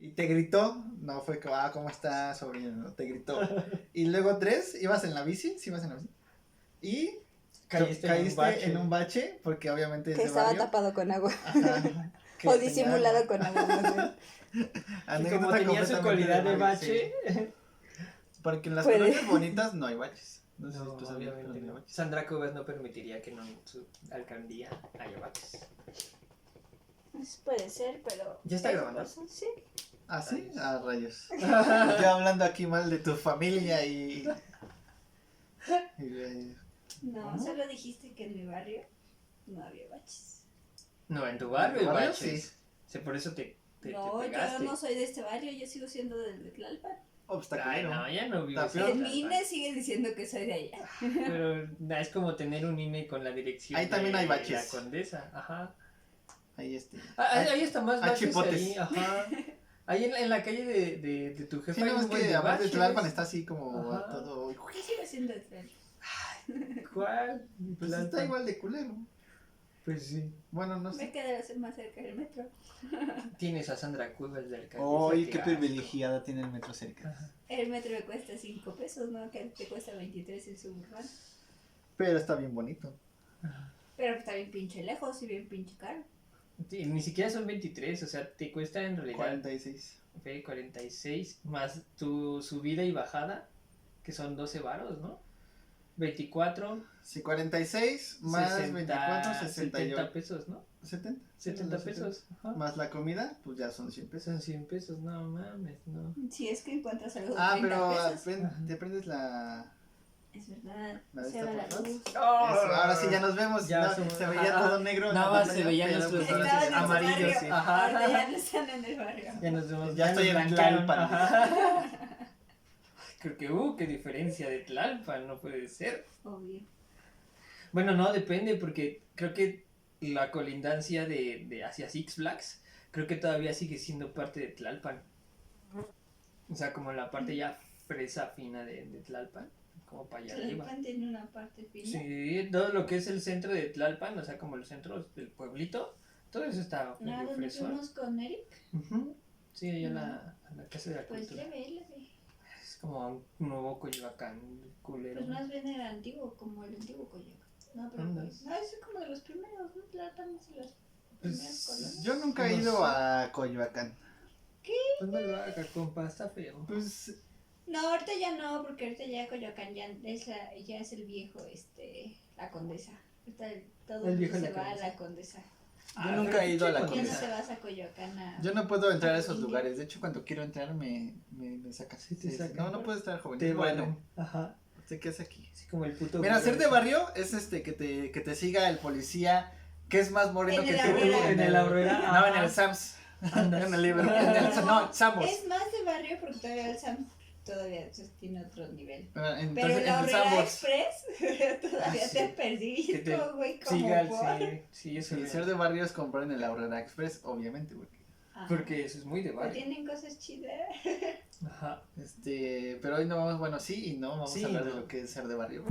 Y te gritó, no fue como, ¿cómo estás, sobrino? No, te gritó. Y luego 3, ibas en la bici, sí ibas en la bici. Y caíste en un bache, porque obviamente es que de estaba barrio. tapado con agua. Ajá. O disimulado con agua. Y como tenía su cualidad de bache. Sí. Porque en las Puede. colonias bonitas no hay baches. No sé No, si tú sabías, pero obviamente no hay no. baches. Sandra Cuevas no permitiría que en su alcaldía haya baches. Pues puede ser, pero... ¿Ya está grabando? Sí. ¿Ah, sí? Rayos. Ah, rayos. Yo hablando aquí mal de tu familia y No, ¿cómo? solo dijiste que en mi barrio no había baches. No, en tu barrio hay ¿En tu barrio? baches. Sí. O sea, por eso te No, pegaste. yo no soy de este barrio, yo sigo siendo del de Tlalpan. Ay, Obstáculo. no, ya no vives Está peor. En en mi Tlalpan. INE sigue diciendo que soy de allá. Pero es como tener un INE con la dirección Ahí también hay de baches. la Condesa. Ajá. Ahí Ahí está más hay baches chipotes. ahí. Ajá. Ahí en la calle de tu jefa Sí, no, hay es un buen que de aparte de baches. Tlalpan está así como Ajá. todo. ¿Qué sigue siendo de Tlalpan? ¿Cuál? Pues Tlalpan. está igual de culero. Pues sí. Bueno, no Me sé. quedará más cerca del metro. Tienes a Sandra Cuevas de alcaldesa. ¡Ay, qué qué asco. privilegiada tiene el metro cerca! Ajá. El metro me cuesta 5 pesos, ¿no? Que te cuesta 23 en Suburban. Pero está bien bonito. Pero está bien pinche lejos y bien pinche caro. Sí, ni siquiera son 23, o sea, te cuesta en realidad 46. 46 más tu subida y bajada, que son 12 varos, ¿no? 24, Sí, 46 más 60, 24, 70 68. pesos, ¿no? 70. 70 pesos. Ajá. Más la comida, pues ya son 100 pesos. Son 100 pesos, no mames, no. Si es que encuentras algo de Ah, 30 pero pesos. te prendes la... Es verdad. ¿La de Se esta va la por luz. Eso, ahora sí ya nos vemos. Ya No, somos- se veía ajá. todo negro. Nada en la más se pantalla, veían pero, nuestros pues, ahora Estaban sí en ya- su amarillos, barrio, sí. Ajá. ahora ya no están en el barrio. Ya nos vemos. Ya estoy en blanquearon, Tlalpan. ajá. Creo que, qué diferencia de Tlalpan, no puede ser. Obvio. Bueno, no, depende, porque creo que la colindancia de hacia Six Flags, creo que todavía sigue siendo parte de Tlalpan. O sea, como la parte ya fresa fina de Tlalpan, como para allá arriba. Tlalpan tiene una parte fina. Sí, todo lo que es el centro de Tlalpan, o sea, como el centro del pueblito, todo eso está No, medio donde fresón. fuimos con Eric, Ujú. Sí, allá en la casa de la pues cultura. le ve. Es como un nuevo Coyoacán, culero. Pues más bien era antiguo, como el antiguo Coyoacán. No, pero Anda. pues, no, es como de los primeros, ¿no? Tlalpan es de las primeras colonias. Yo nunca he No ido sé. a Coyoacán. Pues no lo haga, compa, está feo. Pues No, ahorita ya no, porque ahorita ya Coyoacán ya es el viejo, la Condesa. Ahorita todo El el viejo mundo de se la va a Condesa. la Condesa. Yo nunca he ido a la Ya no Condesa. se vas a Coyoacán a... Yo no puedo entrar a esos Indio. lugares. De hecho, cuando quiero entrar me sacan. Sí, te sacan. No, no puedes estar joven. Te Bueno, bueno. Ajá. ¿usted qué hace aquí? Así como el puto. Mira, güero ser de ese. barrio es que te siga el policía que es más moreno En que el tú. Aurrera. En el Aurrera. No, en ajá. el Sams. Andas. En el Liverpool. No, Samos. Es más de barrio porque todavía el Sam todavía tiene otro nivel. Pero Entonces, en la el Aurrera Sambors. Express todavía Sí. te persigue, Que te güey, como Siga por... sí, eso Sí, es ser de barrio es comprar en el Aurrera Express, obviamente, porque Ajá. porque eso es muy de Pero barrio. tienen cosas chidas. Ajá. pero hoy no vamos, bueno, sí y no, vamos Sí, a hablar no. de lo que es ser de barrio.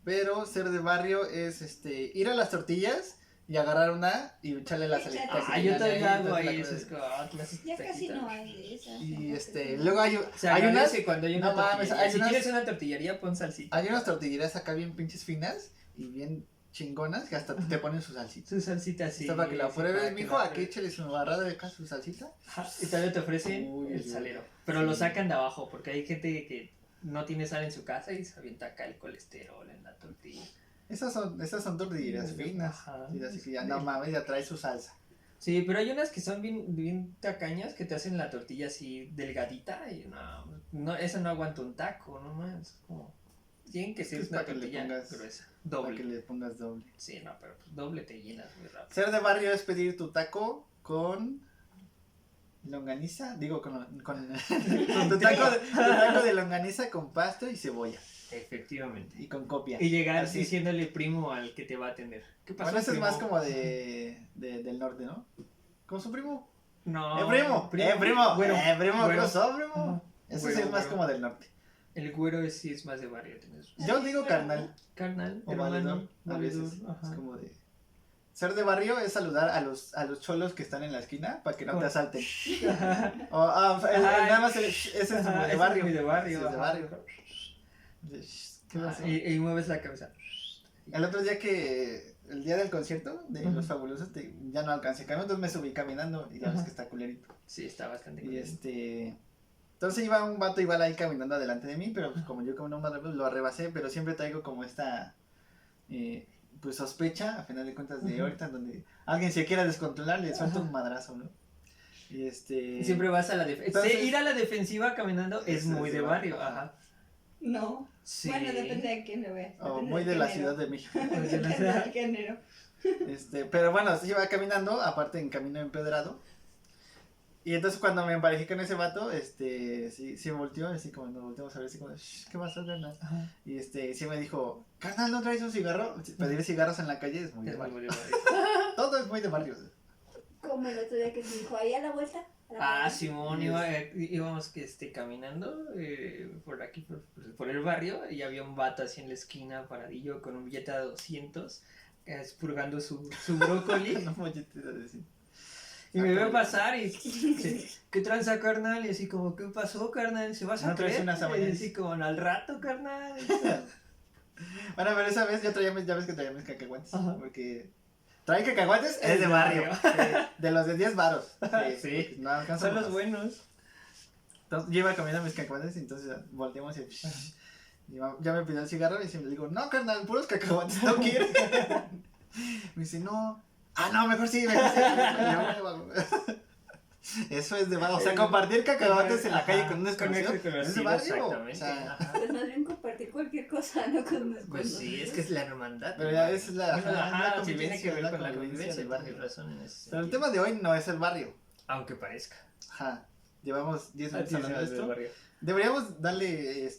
Pero ser de barrio es ir a las tortillas y agarrar una y echarle la salita. Ah, Yo todavía hago entonces la ahí cosa- esas cosas. Ya casi no hay de esas. Y luego hay Se unas agradece cuando hay una no mames, tortillería. hay Si unas- tienes una tortillería, pon salsita. hay unas tortillerías acá bien pinches finas y bien chingonas que hasta te ponen su salsita. Su salsita, sí. Está para que la sí, pruebes, para que mijo, la aquí pruebes. échale su barrada de acá, su salsita. Ajá, y todavía te ofrecen Uy, el uy. salero. Pero lo sacan de abajo, porque hay gente que no tiene sal en su casa y se avienta acá el colesterol en la tortilla. Esas son tortillerías finas. Ajá. Y así que ya no mames, ya trae su salsa. Sí, pero hay unas que son bien tacañas que te hacen la tortilla así delgadita y no, esa no aguanta un taco, no más. Es como, tienen que ser Es una para que le tortilla pongas- gruesa, Para que doble. le pongas doble. Sí, no, pero pues doble te llenas muy rápido. Ser de barrio es pedir tu taco con longaniza, digo con tu taco de longaniza con pasto y cebolla Efectivamente. y con copia. Y llegar Así. diciéndole primo al que te va a atender. ¿Qué pasó, Bueno, eso es primo? más como del norte, ¿no? Con su primo. No. Primo. Güero. Primo. Güero. ¿Qué pasó, primo? Ajá. Eso Güero, sí es más güero. como del norte. El güero sí es más de barrio. Tienes razón. Yo digo carnal Carnal, o hermano, valedor a veces. valedor, ajá. Es como de ser de barrio es saludar a los cholos que están en la esquina para que no te asalten. O, nada más ese es de barrio. Es de barrio. Ese es de barrio. ¿Qué pasa? Y mueves la cabeza. El otro día el día del concierto de Los Fabulosos, ya no alcancé camino, entonces me subí caminando y ya ves que está culerito. Sí, está bastante Y entonces iba un vato igual ahí caminando adelante de mí, pero pues como yo como no lo arrebasé, pero siempre traigo como esta pues sospecha, a final de cuentas, de ahorita donde alguien se quiera descontrolar, le suelta un madrazo, ¿no? Y siempre vas a la defensiva. Ir a la defensiva caminando es muy de barrio, ajá. No. Sí. Bueno, depende de quién lo veas. O muy de la Ciudad de México. Depende del género. Pero bueno, se iba caminando, aparte en camino empedrado. Y entonces cuando me emparejé con ese vato, sí volteó, así como nos volteamos a ver, así como, ¿qué pasó, carnal? Y sí me dijo, carnal, ¿no traes un cigarro? Pedir cigarros en la calle es muy de barrio. Todo es muy de barrio. Como el otro día que te dijo, ahí a la vuelta. Simón, íbamos caminando por aquí, por el barrio, y había un vato así en la esquina, paradillo, con un billete de 200, expurgando su brócoli. No, te iba a decir. Y me veo pasar y dice, ¿qué tranza, carnal? Y así como, ¿qué pasó, carnal? ¿Se vas a creer? Y así como, al rato, carnal. Bueno, pero esa vez ya ves que traía mis cacahuates. Porque trae cacahuates es de barrio. De los de 10 varos. Sí, no alcanza son más. los buenos. Entonces lleva comiendo mis cacahuates y entonces volteamos y ya me pidió el cigarro y le digo, no, carnal, puros cacahuates, ¿no quieres? Me dice, no. No, mejor sí. Eso es de barrio. O sea, compartir cacahuates en la calle con un desconocido es de barrio. O sea, pues más bien compartir cualquier cosa, ¿no? Con un desconocido. pues sí, es que es la hermandad. Pero ya es la sí, tiene que ver con la convivencia del barrio. Razón en ese Pero el tema de hoy no es el barrio. Aunque parezca. Ajá. Llevamos 10 minutos hablando de esto. Barrio. Deberíamos darle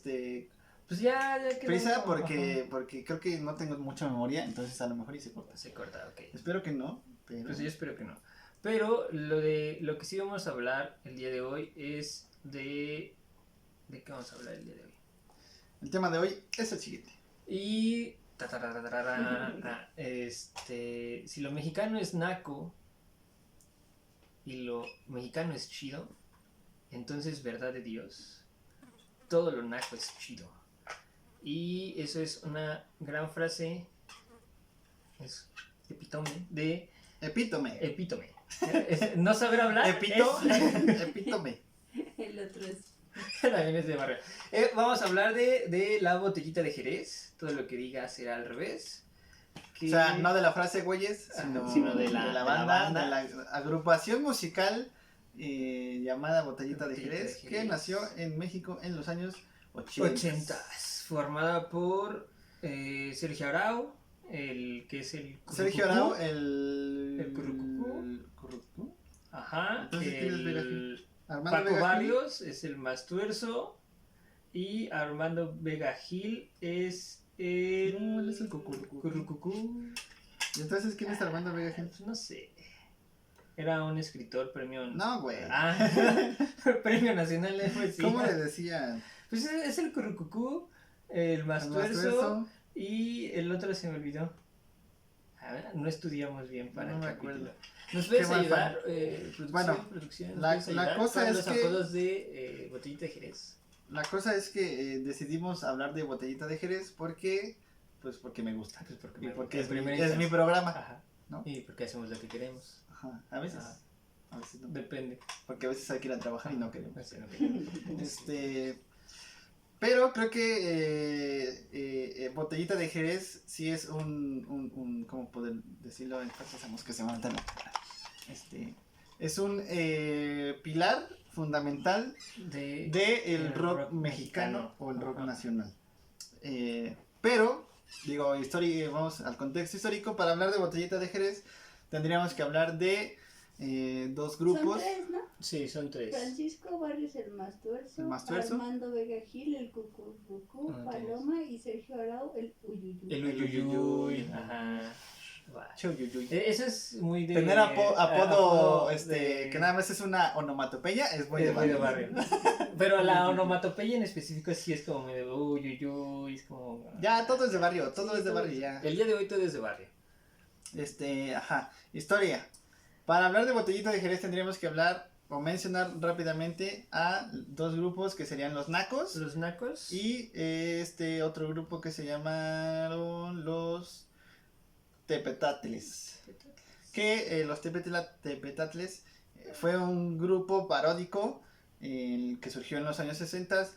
pues ya prisa porque creo que no tengo mucha memoria, entonces a lo mejor y se corta. Se corta, ok. Espero que no, pero... Pues yo espero que no. Pero lo que sí vamos a hablar el día de hoy es ¿de qué vamos a hablar el día de hoy? El tema de hoy es el siguiente. Y si lo mexicano es naco y lo mexicano es chido, entonces verdad de Dios, todo lo naco es chido. Y eso es una gran frase, es epítome. No saber hablar. Epítome. El otro es. También es de barrio. Vamos a hablar de la botellita de Jerez. Todo lo que diga será al revés. O sea, no de la frase güeyes, sino de la banda. De la agrupación musical llamada Botellita de Jerez, que nació en México en los años 80. Formada por Sergio Arau, el que es el currucucú. Sergio Arau, el currucucú. Ajá. Entonces, Paco Barrios es el más tuerzo. Y Armando Vega Gil es el... No, él es el currucucú. ¿Y entonces quién es Armando Vega Gil? Pues no sé. Era un escritor, premio... No, güey. Premio Nacional de Poesía. ¿Cómo le decían? Pues es el currucucú, el más tuerzo, y el otro se me olvidó. A ver, no estudiamos bien para no el me capítulo. ¿Nos puedes ayudar? Producción. La cosa es los que... apodos de Botellita de Jerez. La cosa es que decidimos hablar de Botellita de Jerez porque me gusta. Pues porque es mi programa. Ajá. ¿No? Y porque hacemos lo que queremos. Ajá. A veces. Ajá. A veces no. Depende. Porque a veces hay que ir a trabajar y no queremos. Sí, no queremos. Pero creo que Botellita de Jerez sí es un ¿cómo poder decirlo? Empezamos que se me matan. Es un pilar fundamental de el rock mexicano o el rock nacional. Pero, digo, vamos al contexto histórico. Para hablar de Botellita de Jerez tendríamos que hablar de dos grupos. Son tres, ¿no? Sí, son tres. Francisco Barrios, el más tuerzo. Armando Vega Gil, el cucurucucú, Paloma y Sergio Arau, el uyuyuy. El uyuyuy. Ajá. Eso es muy de... Tener apodo que nada más es una onomatopeya es muy de barrio. Pero la onomatopeya en específico sí es como de uyuyuy, es como... Ya, todo es de barrio, todo es de barrio ya. El día de hoy todo es de barrio. Historia. Para hablar de Botellita de Jerez tendríamos que hablar o mencionar rápidamente a dos grupos que serían los Nacos. Los Nacos. Y otro grupo que se llamaron los Tepetatles. Que los Tepetatles fue un grupo paródico que surgió en los años 60,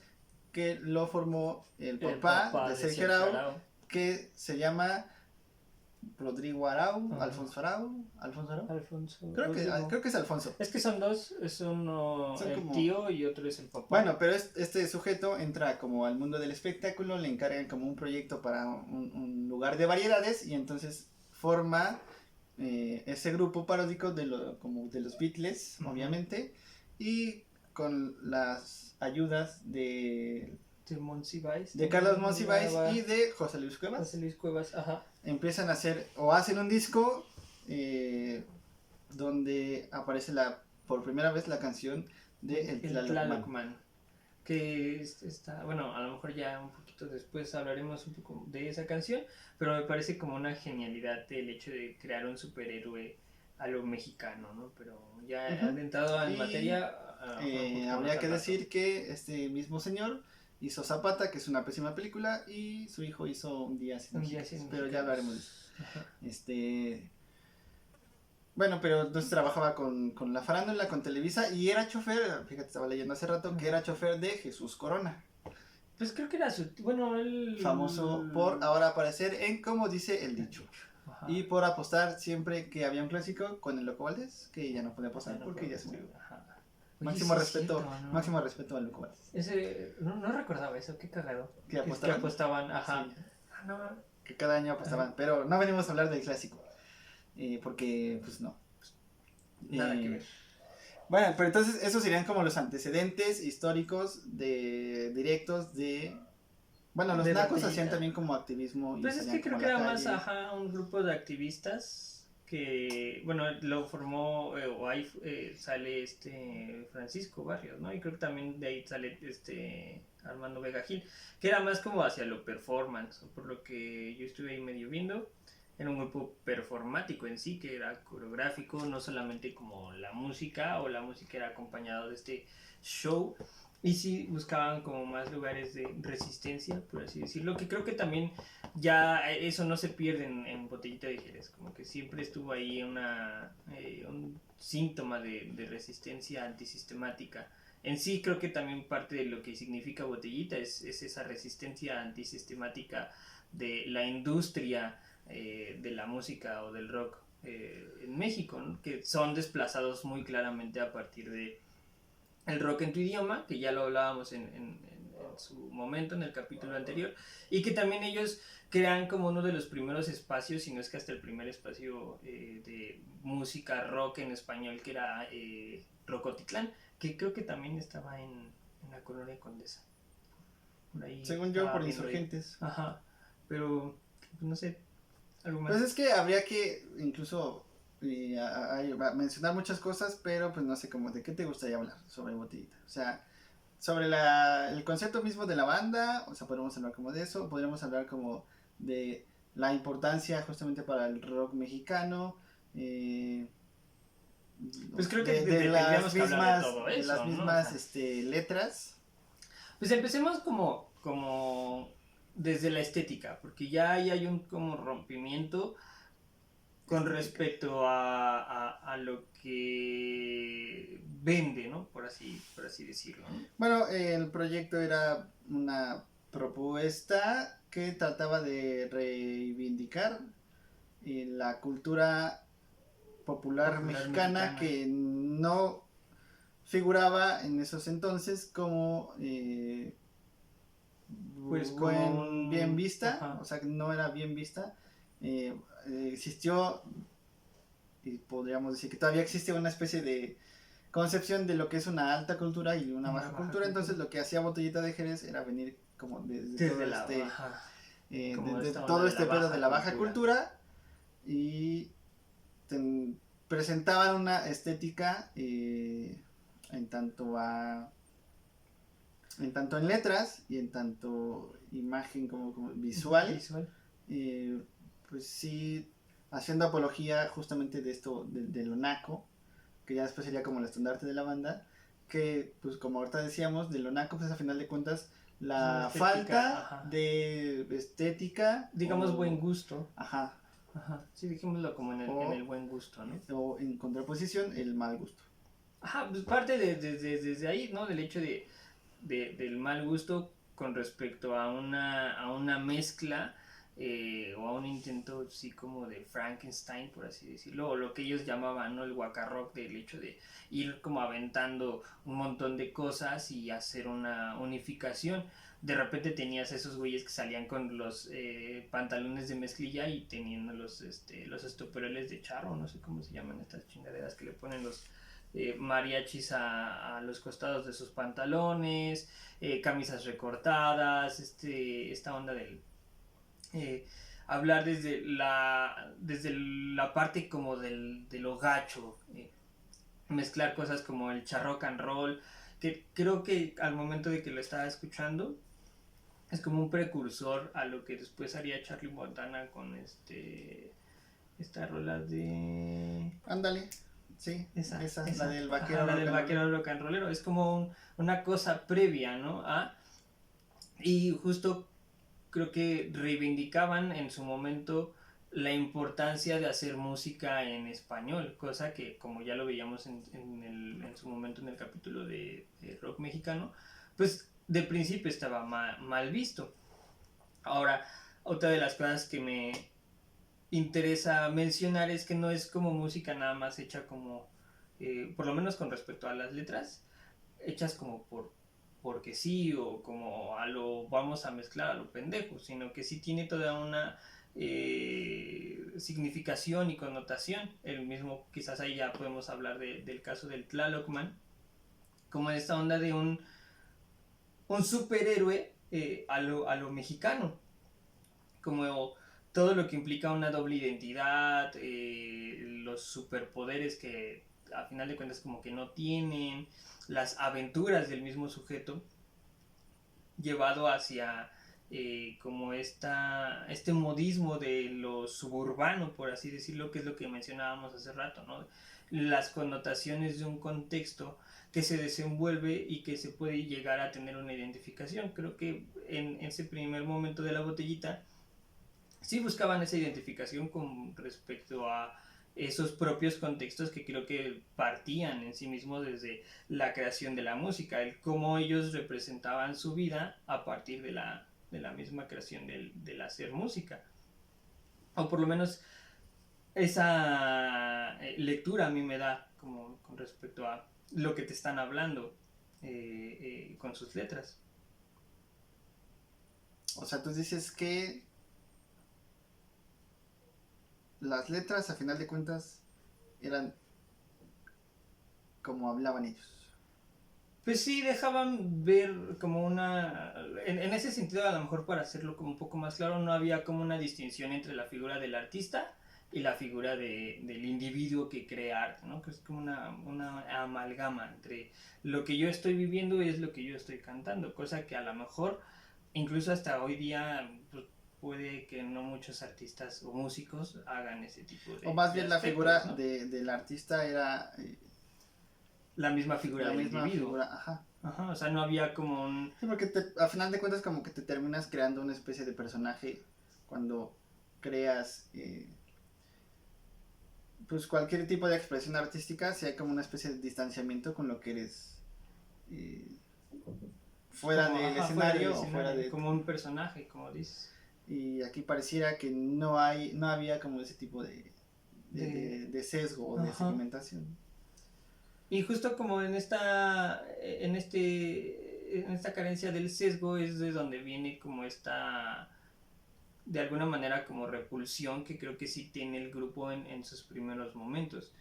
que lo formó el papá de Sergio Arau, que se llama Rodrigo Arau, Alfonso Arau. Creo que es Alfonso. Es que son dos, es uno el tío y otro es el papá. Bueno, pero este sujeto entra como al mundo del espectáculo, le encargan como un proyecto para un lugar de variedades y entonces forma ese grupo paródico de los Beatles, obviamente, y con las ayudas de Carlos Monsiváis y de José Luis Cuevas. Ajá. Empiezan a hacer o hacen un disco donde aparece por primera vez la canción de El Tlalocman. Que está, bueno, a lo mejor ya un poquito después hablaremos un poco de esa canción, pero me parece como una genialidad el hecho de crear un superhéroe a lo mexicano, ¿no? Pero ya adentrado en materia... habría que decir que este mismo señor hizo Zapata, que es una pésima película, y su hijo hizo Un día sin mexicanos, pero ya hablaremos de eso. Bueno, pero entonces trabajaba con la farándula, con Televisa, y era chofer, fíjate, estaba leyendo hace rato, que era chofer de Jesús Corona. Pues creo que era el... Famoso por ahora aparecer en Como dice el dicho. Ajá. Y por apostar siempre que había un clásico con el Loco Valdés, que ya no podía apostar porque ya se murió. Máximo respeto, ¿no? Máximo respeto al Loco Valdés. No recordaba eso, qué cagado. Que apostaban, ajá. Sí. Que cada año apostaban, pero no venimos a hablar del clásico. Porque, pues no. Nada que ver. Bueno, pero entonces esos serían como los antecedentes históricos directos de... Bueno, los Nacos hacían también como activismo. Pues es que creo que era más, un grupo de activistas que, bueno, lo formó, o ahí sale Francisco Barrios, ¿no? Y creo que también de ahí sale Armando Vega Gil, que era más como hacia lo performance, por lo que yo estuve ahí medio viendo. Era un grupo performático en sí, que era coreográfico, no solamente como la música, o la música era acompañado de este show, y sí buscaban como más lugares de resistencia, por así decirlo, que creo que también ya eso no se pierde en Botellita de Jerez, como que siempre estuvo ahí un síntoma de resistencia antisistemática. En sí creo que también parte de lo que significa Botellita es esa resistencia antisistemática de la industria de la música o del rock en México, ¿no? Que son desplazados muy claramente a partir de el rock en tu idioma, que ya lo hablábamos en su momento en el capítulo anterior, y que también ellos crean como uno de los primeros espacios, si no es que hasta el primer espacio de música rock en español, que era Rocotitlán, que creo que también estaba en la colonia Condesa. Por ahí según yo, por Insurgentes. Ajá, pero no sé. Pues es que habría que incluso mencionar muchas cosas, pero pues no sé cómo, ¿de qué te gustaría hablar sobre Botellita? O sea, sobre el concepto mismo de la banda, o sea, podemos hablar como de eso, podríamos hablar como de la importancia justamente para el rock mexicano, pues creo que de las mismas, de todo eso, de las mismas, ¿no? Letras. Pues empecemos como desde la estética, porque ya ahí hay un como rompimiento con respecto a lo que vende, ¿no? Por así decirlo, ¿no? Bueno, el proyecto era una propuesta que trataba de reivindicar la cultura popular mexicana que no figuraba en esos entonces como pues bien vista, o sea que no era bien vista. Existió, y podríamos decir que todavía existe una especie de concepción de lo que es una alta cultura y una baja cultura. Entonces lo que hacía Botellita de Jerez era venir como desde todo este pedo de la baja cultura, y presentaban una estética en tanto en letras y en tanto imagen como visual. Pues sí haciendo apología justamente de esto, de lo naco, que ya después sería como el estandarte de la banda, que pues como ahorita decíamos, de lo naco pues a final de cuentas la estética, falta ajá. de estética, digamos buen gusto. Ajá. Ajá, sí, dijémoslo como en el buen gusto, ¿no? O en contraposición, el mal gusto. Ajá, pues parte desde ahí, ¿no? Del hecho del mal gusto con respecto a una mezcla o a un intento, sí, como de Frankenstein, por así decirlo, o lo que ellos llamaban, ¿no? El guacarrock, del hecho de ir como aventando un montón de cosas y hacer una unificación. De repente tenías esos güeyes que salían con los pantalones de mezclilla y teniendo los estoperoles de charro, no sé cómo se llaman estas chingaderas que le ponen los mariachis a los costados de sus pantalones, camisas recortadas, esta onda del hablar desde la parte como de lo gacho, mezclar cosas como el charrock and roll, que creo que al momento de que lo estaba escuchando es como un precursor a lo que después haría Charlie Montana con esta rola de... Ándale. Sí, esa, la del vaquero. Ajá, la del vaquero rock and rollero. Es como una cosa previa, ¿no? Y justo creo que reivindicaban en su momento la importancia de hacer música en español, cosa que como ya lo veíamos en su momento en el capítulo de rock mexicano, pues de principio estaba mal visto. Ahora, otra de las cosas que me interesa mencionar es que no es como música nada más hecha como, por lo menos con respecto a las letras, hechas como porque sí, o como a lo vamos a mezclar a lo pendejo, sino que sí tiene toda una significación y connotación. El mismo, quizás ahí ya podemos hablar del caso del Tlalocman, como esta onda de un superhéroe a lo mexicano, como todo lo que implica una doble identidad, los superpoderes que a final de cuentas como que no tienen, las aventuras del mismo sujeto, llevado hacia como este modismo de lo suburbano, por así decirlo, que es lo que mencionábamos hace rato, ¿no? Las connotaciones de un contexto que se desenvuelve y que se puede llegar a tener una identificación. Creo que en ese primer momento de la botellita sí buscaban esa identificación con respecto a esos propios contextos que creo que partían en sí mismos desde la creación de la música, el cómo ellos representaban su vida a partir de la misma creación del hacer música. O por lo menos esa lectura a mí me da como con respecto a lo que te están hablando con sus letras. O sea, tú dices que las letras a final de cuentas eran como hablaban ellos. Pues sí, dejaban ver como una... En ese sentido, a lo mejor para hacerlo como un poco más claro, no había como una distinción entre la figura del artista y la figura del individuo que crea arte, ¿no? Que es como una amalgama entre lo que yo estoy viviendo y es lo que yo estoy cantando, cosa que a lo mejor, incluso hasta hoy día, pues, puede que no muchos artistas o músicos hagan ese tipo de... O más bien la figura, ¿no? Del artista era... la misma figura del individuo. Figura, ajá. Ajá, o sea, no había como un... Sí, porque a final de cuentas como que te terminas creando una especie de personaje cuando creas pues cualquier tipo de expresión artística, si hay como una especie de distanciamiento con lo que eres fuera del escenario o fuera de... Como un personaje, como dices. Y aquí pareciera que no había como ese tipo de sesgo o de segmentación. Y justo como en esta carencia del sesgo es de donde viene como esta, de alguna manera, como repulsión que creo que sí tiene el grupo en sus primeros momentos.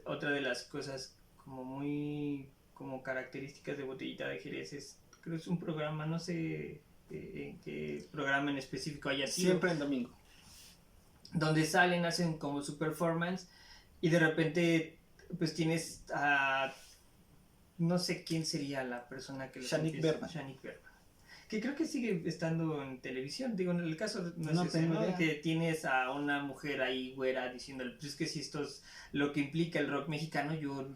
Otra de las cosas como muy como características de Botellita de Jerez es, creo que es un programa, no sé en qué programa en específico haya sido. Siempre en domingo. Donde salen, hacen como su performance y de repente pues tienes a... no sé quién sería la persona que... Shanik Berman. Que creo que sigue estando en televisión. Digo, en el caso No es ese, tengo ¿no? idea. Que tienes a una mujer ahí güera diciéndole, pues es que si esto es lo que implica el rock mexicano, yo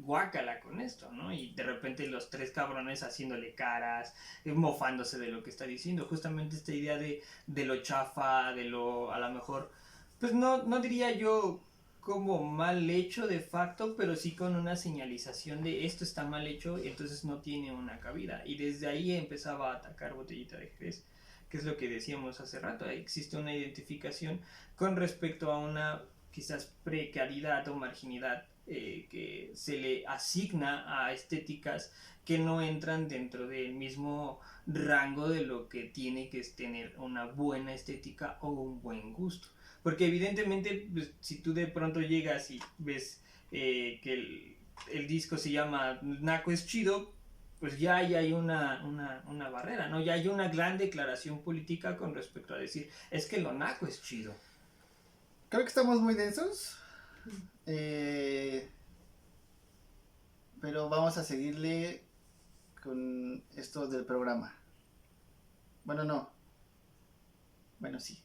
guácala con esto, ¿no? Y de repente los tres cabrones haciéndole caras, mofándose de lo que está diciendo. Justamente esta idea de lo chafa, de lo a lo mejor, pues no diría yo como mal hecho de facto, pero sí con una señalización de esto está mal hecho, entonces no tiene una cabida. Y desde ahí empezaba a atacar Botellita de Jerez, que es lo que decíamos hace rato. Existe una identificación con respecto a una quizás precariedad o marginidad que se le asigna a estéticas que no entran dentro del mismo rango de lo que tiene que tener una buena estética o un buen gusto. Porque evidentemente, pues, si tú de pronto llegas y ves que el disco se llama Naco es chido, pues ya hay una barrera, ¿no? Ya hay una gran declaración política con respecto a decir, es que lo naco es chido. Creo que estamos muy densos. Pero vamos a seguirle con esto del programa. Bueno, no. Bueno, sí.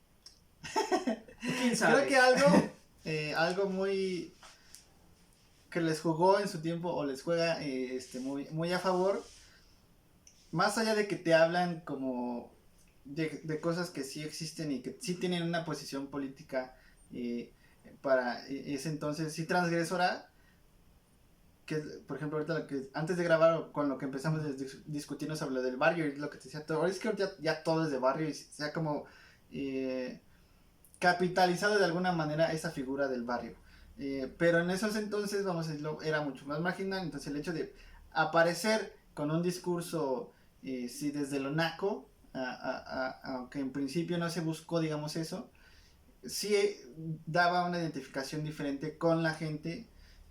¿Quién sabe? Creo que algo muy que les jugó en su tiempo o les juega muy a favor, más allá de que te hablan como de cosas que sí existen y que sí tienen una posición política para ese entonces sí transgresora, que por ejemplo ahorita antes de grabar con lo que empezamos a discutirnos sobre lo del barrio y lo que te decía todo, es que ahorita ya todo es de barrio y se ha como capitalizado de alguna manera esa figura del barrio, pero en esos entonces, vamos a decirlo, era mucho más marginal. Entonces el hecho de aparecer con un discurso sí desde lo naco, aunque en principio no se buscó, digamos, eso, sí daba una identificación diferente con la gente.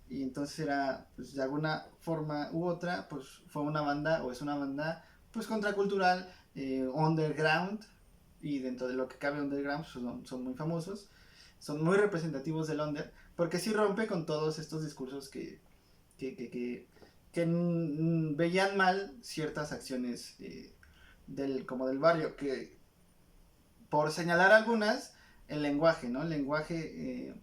Y entonces era, pues de alguna forma u otra, pues fue una banda o es una banda pues contracultural, underground, y dentro de lo que cabe underground pues, son muy famosos, son muy representativos del under, porque sí rompe con todos estos discursos que veían mal ciertas acciones como del barrio, que por señalar algunas, el lenguaje, ¿no? El lenguaje,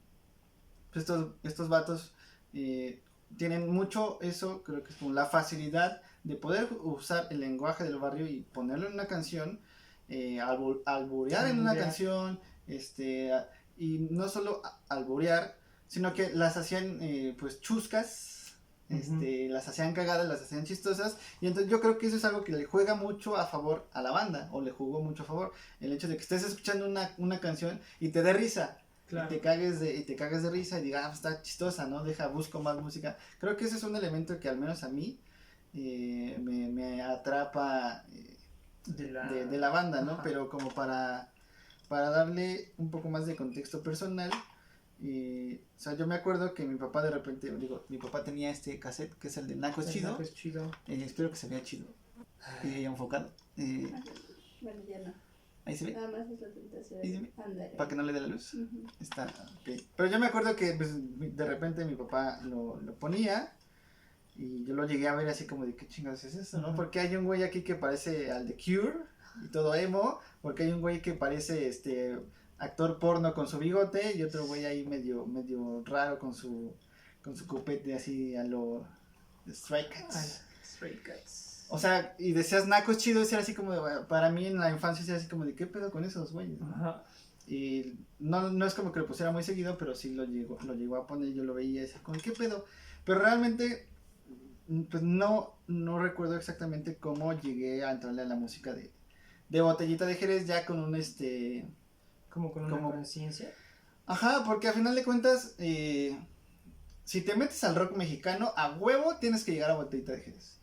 pues estos vatos tienen mucho eso, creo que es como la facilidad de poder usar el lenguaje del barrio y ponerlo en una canción, alburear en una canción, y no solo alburear, sino que las hacían pues chuscas, las hacían cagadas, las hacían chistosas, y entonces yo creo que eso es algo que le juega mucho a favor a la banda, o le jugó mucho a favor, el hecho de que estés escuchando una canción y te dé risa. Claro. Y te cagues de risa y digas, ah, está chistosa, ¿no? Busco más música. Creo que ese es un elemento que al menos a mí me atrapa de la banda, ¿no? Ajá. Pero como para darle un poco más de contexto personal, o sea, yo me acuerdo que mi papá de repente, mi papá tenía este cassette que es el de Naco es Chido. Espero que se vea chido y enfocado. Bueno, ya no. Ahí se ve. Nada más es la tentación. Para que no le dé la luz. Está, ok. Pero yo me acuerdo que pues, de repente mi papá lo ponía y yo lo llegué a ver así como de qué chingados es eso, ¿no? Porque hay un güey aquí que parece al de Cure y todo emo, porque hay un güey que parece actor porno con su bigote y otro güey ahí medio raro con su copete así a lo Stray Cats. Stray Cats. O sea, y decías Naco es chido, era así como para mí en la infancia era así como de qué pedo con esos güeyes, ¿no? Ajá. Y no es como que lo pusiera muy seguido, pero sí lo llegó a poner, yo lo veía así como qué pedo. Pero realmente pues no recuerdo exactamente cómo llegué a entrarle a la música de Botellita de Jerez ya con un como con una conciencia. Ajá, porque a final de cuentas si te metes al rock mexicano a huevo tienes que llegar a Botellita de Jerez.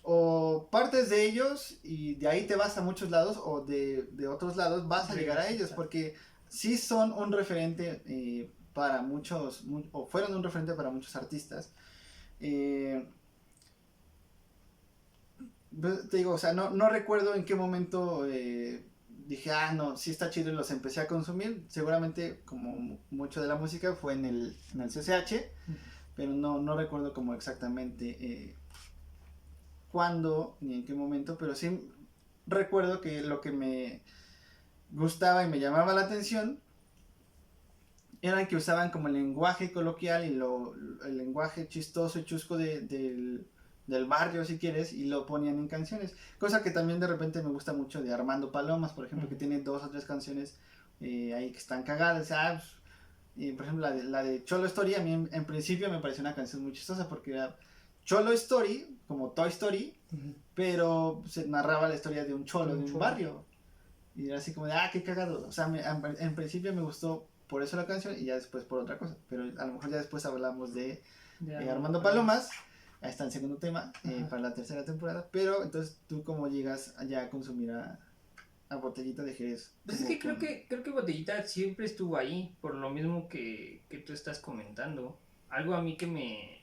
O partes de ellos y de ahí te vas a muchos lados, o de otros lados vas a llegar a ellos, porque sí son un referente para muchos, o fueron un referente para muchos artistas. Te digo, o sea, no recuerdo en qué momento dije, no, sí está chido y los empecé a consumir. Seguramente, como mucho de la música, fue en el CCH, pero no recuerdo como exactamente cuándo ni en qué momento, pero sí recuerdo que lo que me gustaba y me llamaba la atención eran que usaban como el lenguaje coloquial y el lenguaje chistoso y chusco del barrio, si quieres, y lo ponían en canciones. Cosa que también de repente me gusta mucho de Armando Palomas, por ejemplo, que tiene 2 o 3 canciones ahí que están cagadas. Por ejemplo, la de Cholo Story, a mí en principio me pareció una canción muy chistosa porque era Cholo Story, como Toy Story, pero se narraba la historia de un cholo, de un barrio. Y era así como de, qué cagado. O sea, en principio me gustó por eso la canción y ya después por otra cosa. Pero a lo mejor ya después hablamos de Armando Palomas. Ahí está el segundo tema para la tercera temporada. Pero entonces, ¿tú cómo llegas allá a consumir a Botellita de Jerez? Pues es que creo que Botellita siempre estuvo ahí, por lo mismo que tú estás comentando. Algo a mí que me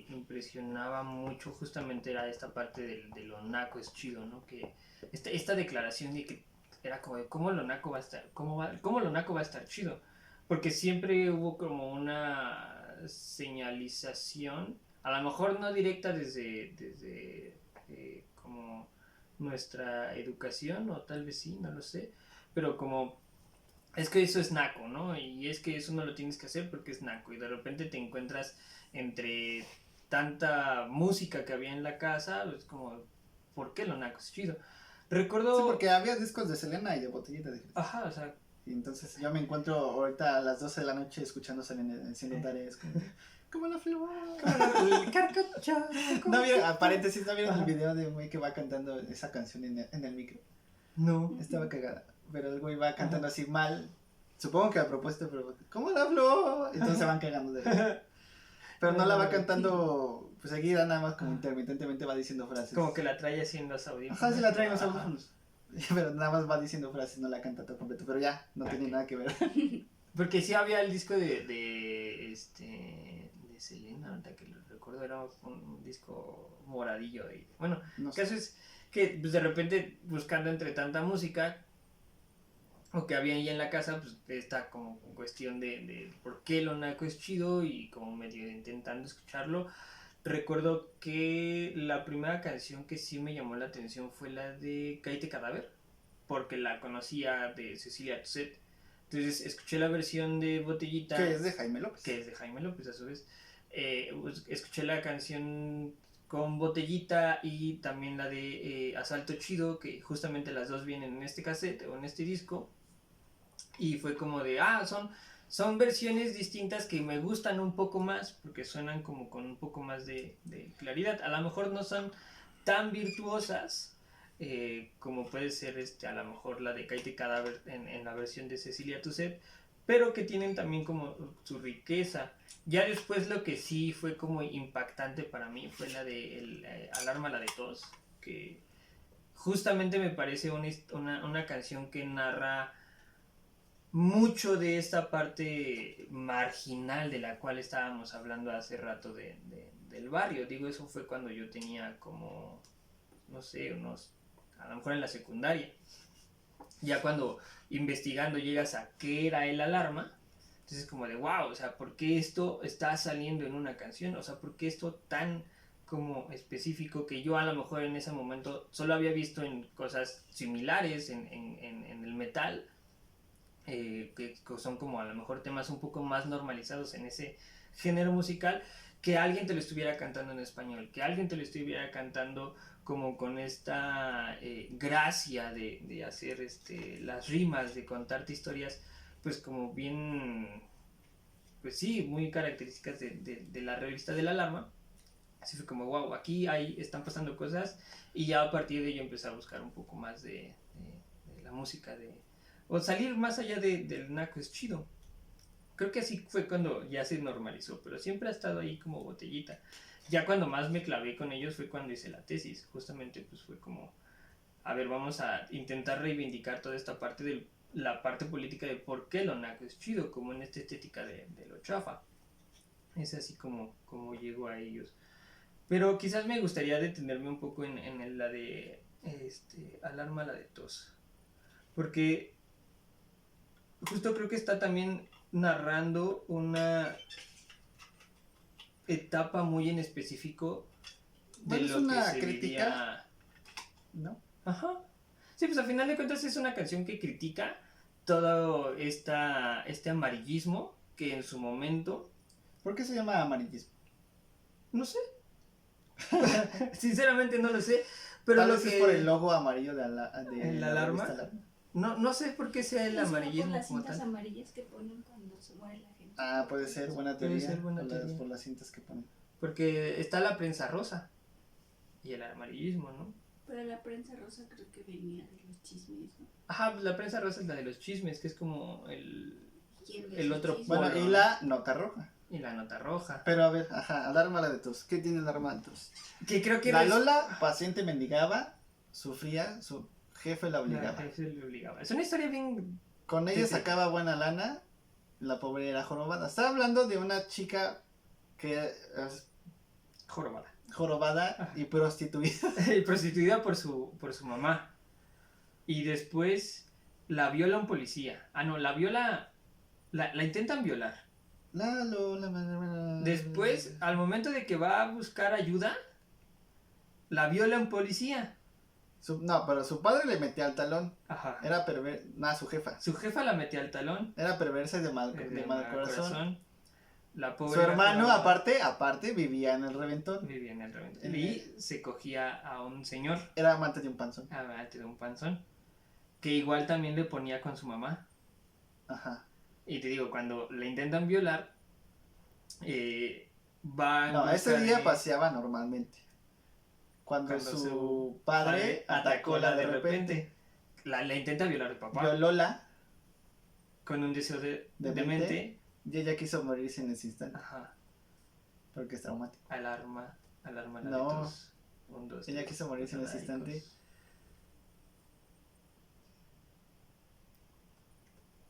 impresionaba mucho justamente era esta parte de lo naco es chido, ¿no? Que esta declaración de que era como de cómo lo naco va a estar, cómo lo naco va a estar chido. Porque siempre hubo como una señalización, a lo mejor no directa desde como nuestra educación, o tal vez sí, no lo sé, pero como es que eso es naco, ¿no? Y es que eso no lo tienes que hacer porque es naco, y de repente te encuentras entre tanta música que había en la casa, es como, ¿por qué lo naco es chido? Recuerdo... Sí, porque había discos de Selena y de Botellita de Jerez. Ajá, o sea... Y entonces yo me encuentro ahorita a las 12 de la noche escuchando Selena haciendo tareas como la flor. El carcacha. No vieron, paréntesis, ¿no vieron el video de un güey que va cantando esa canción en el micro? No. Estaba cagada, pero el güey va cantando así mal. Supongo que a propósito, pero como la flor. Entonces se van cagando de él. Pero no la va cantando pues seguida, nada más como intermitentemente va diciendo frases. Como que la trae así en los audífonos. Ajá, sí la trae en los audífonos. Pero nada más va diciendo frases, no la canta todo completo. Pero ya, no tiene nada que ver. Porque sí había el disco de Selena, ahorita que lo recuerdo, era un disco moradillo. Y, bueno, el caso es que pues, de repente buscando entre tanta música o que había ahí en la casa, pues está como cuestión de por qué lo naco es chido y como medio intentando escucharlo. Recuerdo que la primera canción que sí me llamó la atención fue la de Cállate Cadáver, porque la conocía de Cecilia Toussaint. Entonces escuché la versión de Botellita. Que es de Jaime López. Que es de Jaime López, a su vez. Escuché la canción con Botellita y también la de Asalto Chido, que justamente las dos vienen en este cassette o en este disco. Y fue como de, son versiones distintas que me gustan un poco más porque suenan como con un poco más de claridad. A lo mejor no son tan virtuosas como puede ser a lo mejor la de Cállate Cadáver en la versión de Cecilia Toussaint, pero que tienen también como su riqueza. Ya después lo que sí fue como impactante para mí fue la de Alarma la de Tos, que justamente me parece una canción que narra mucho de esta parte marginal de la cual estábamos hablando hace rato del barrio. Digo, eso fue cuando yo tenía como, no sé, a lo mejor en la secundaria. Ya cuando investigando llegas a qué era el Alarma, entonces como de wow, o sea, ¿por qué esto está saliendo en una canción? O sea, ¿por qué esto tan como específico que yo a lo mejor en ese momento solo había visto en cosas similares en el metal? Que son como a lo mejor temas un poco más normalizados en ese género musical, que alguien te lo estuviera cantando en español, que alguien te lo estuviera cantando como con esta gracia de hacer las rimas, de contarte historias pues como bien, pues sí, muy características de la revista del Alarma. Así fue como wow, aquí están pasando cosas, y ya a partir de ello empecé a buscar un poco más de la música o salir más allá del naco es chido. Creo que así fue cuando ya se normalizó, pero siempre ha estado ahí como Botellita. Ya cuando más me clavé con ellos fue cuando hice la tesis. Justamente pues fue como, a ver, vamos a intentar reivindicar toda esta parte de la parte política de por qué lo naco es chido, como en esta estética de lo chafa. Es así como llego a ellos. Pero quizás me gustaría detenerme un poco en la de Alarma la de Tos. Porque justo creo que está también narrando una etapa muy en específico de bueno, lo es una que se crítica, vivía, ¿no? Ajá. Sí, pues al final de cuentas es una canción que critica todo este amarillismo que en su momento... ¿Por qué se llama amarillismo? No sé. Sinceramente no lo sé. Pero Tal lo vez que... es por el logo amarillo de ¿El la alarma? revista Alarma. No sé por qué sea el amarillismo por las como cintas tal. amarillas que ponen cuando se muere la gente. Ah, puede ser buena teoría. ser buena teoría. Por las cintas que ponen. Porque está la prensa rosa y el amarillismo, ¿no? Pero la prensa rosa creo que venía de los chismes, ¿no? Ajá, la prensa rosa es la de los chismes, que es como el otro chismes? polo. Bueno, y la nota roja. Y la nota roja. Pero a ver, ajá, alarma la de tos. ¿Qué tiene alarma de tos? Que creo que La Lola, paciente mendigaba, sufría, su jefe la obligaba. La jefe le obligaba. Es una historia bien... Con ella sacaba buena lana, la pobre era jorobada. Estaba hablando de una chica que es jorobada y prostituida. Y prostituida por su mamá. Y después la viola un policía. Ah, no, la viola... La intentan violar. La Lola... Después, al momento de que va a buscar ayuda, la viola un policía. No, pero su padre le metía al talón. Ajá. Era perversa. Nah, su jefa. Su jefa la metía al talón. Era perversa y de mal corazón. La pobre su hermano, aparte, vivía en el reventón. Vivía en el reventón. Y se cogía a un señor. Era amante de un panzón. Amante de un panzón. Que igual también le ponía con su mamá. Ajá. Y te digo, cuando le intentan violar, va... No, ese día paseaba normalmente. Cuando su padre atacó de repente. La intenta violar el papá. Violóla. Con un deseo de mente. Y ella quiso morirse en ese instante. Ajá. Porque es traumático. Alarma No. Ella ella quiso morirse en ese instante.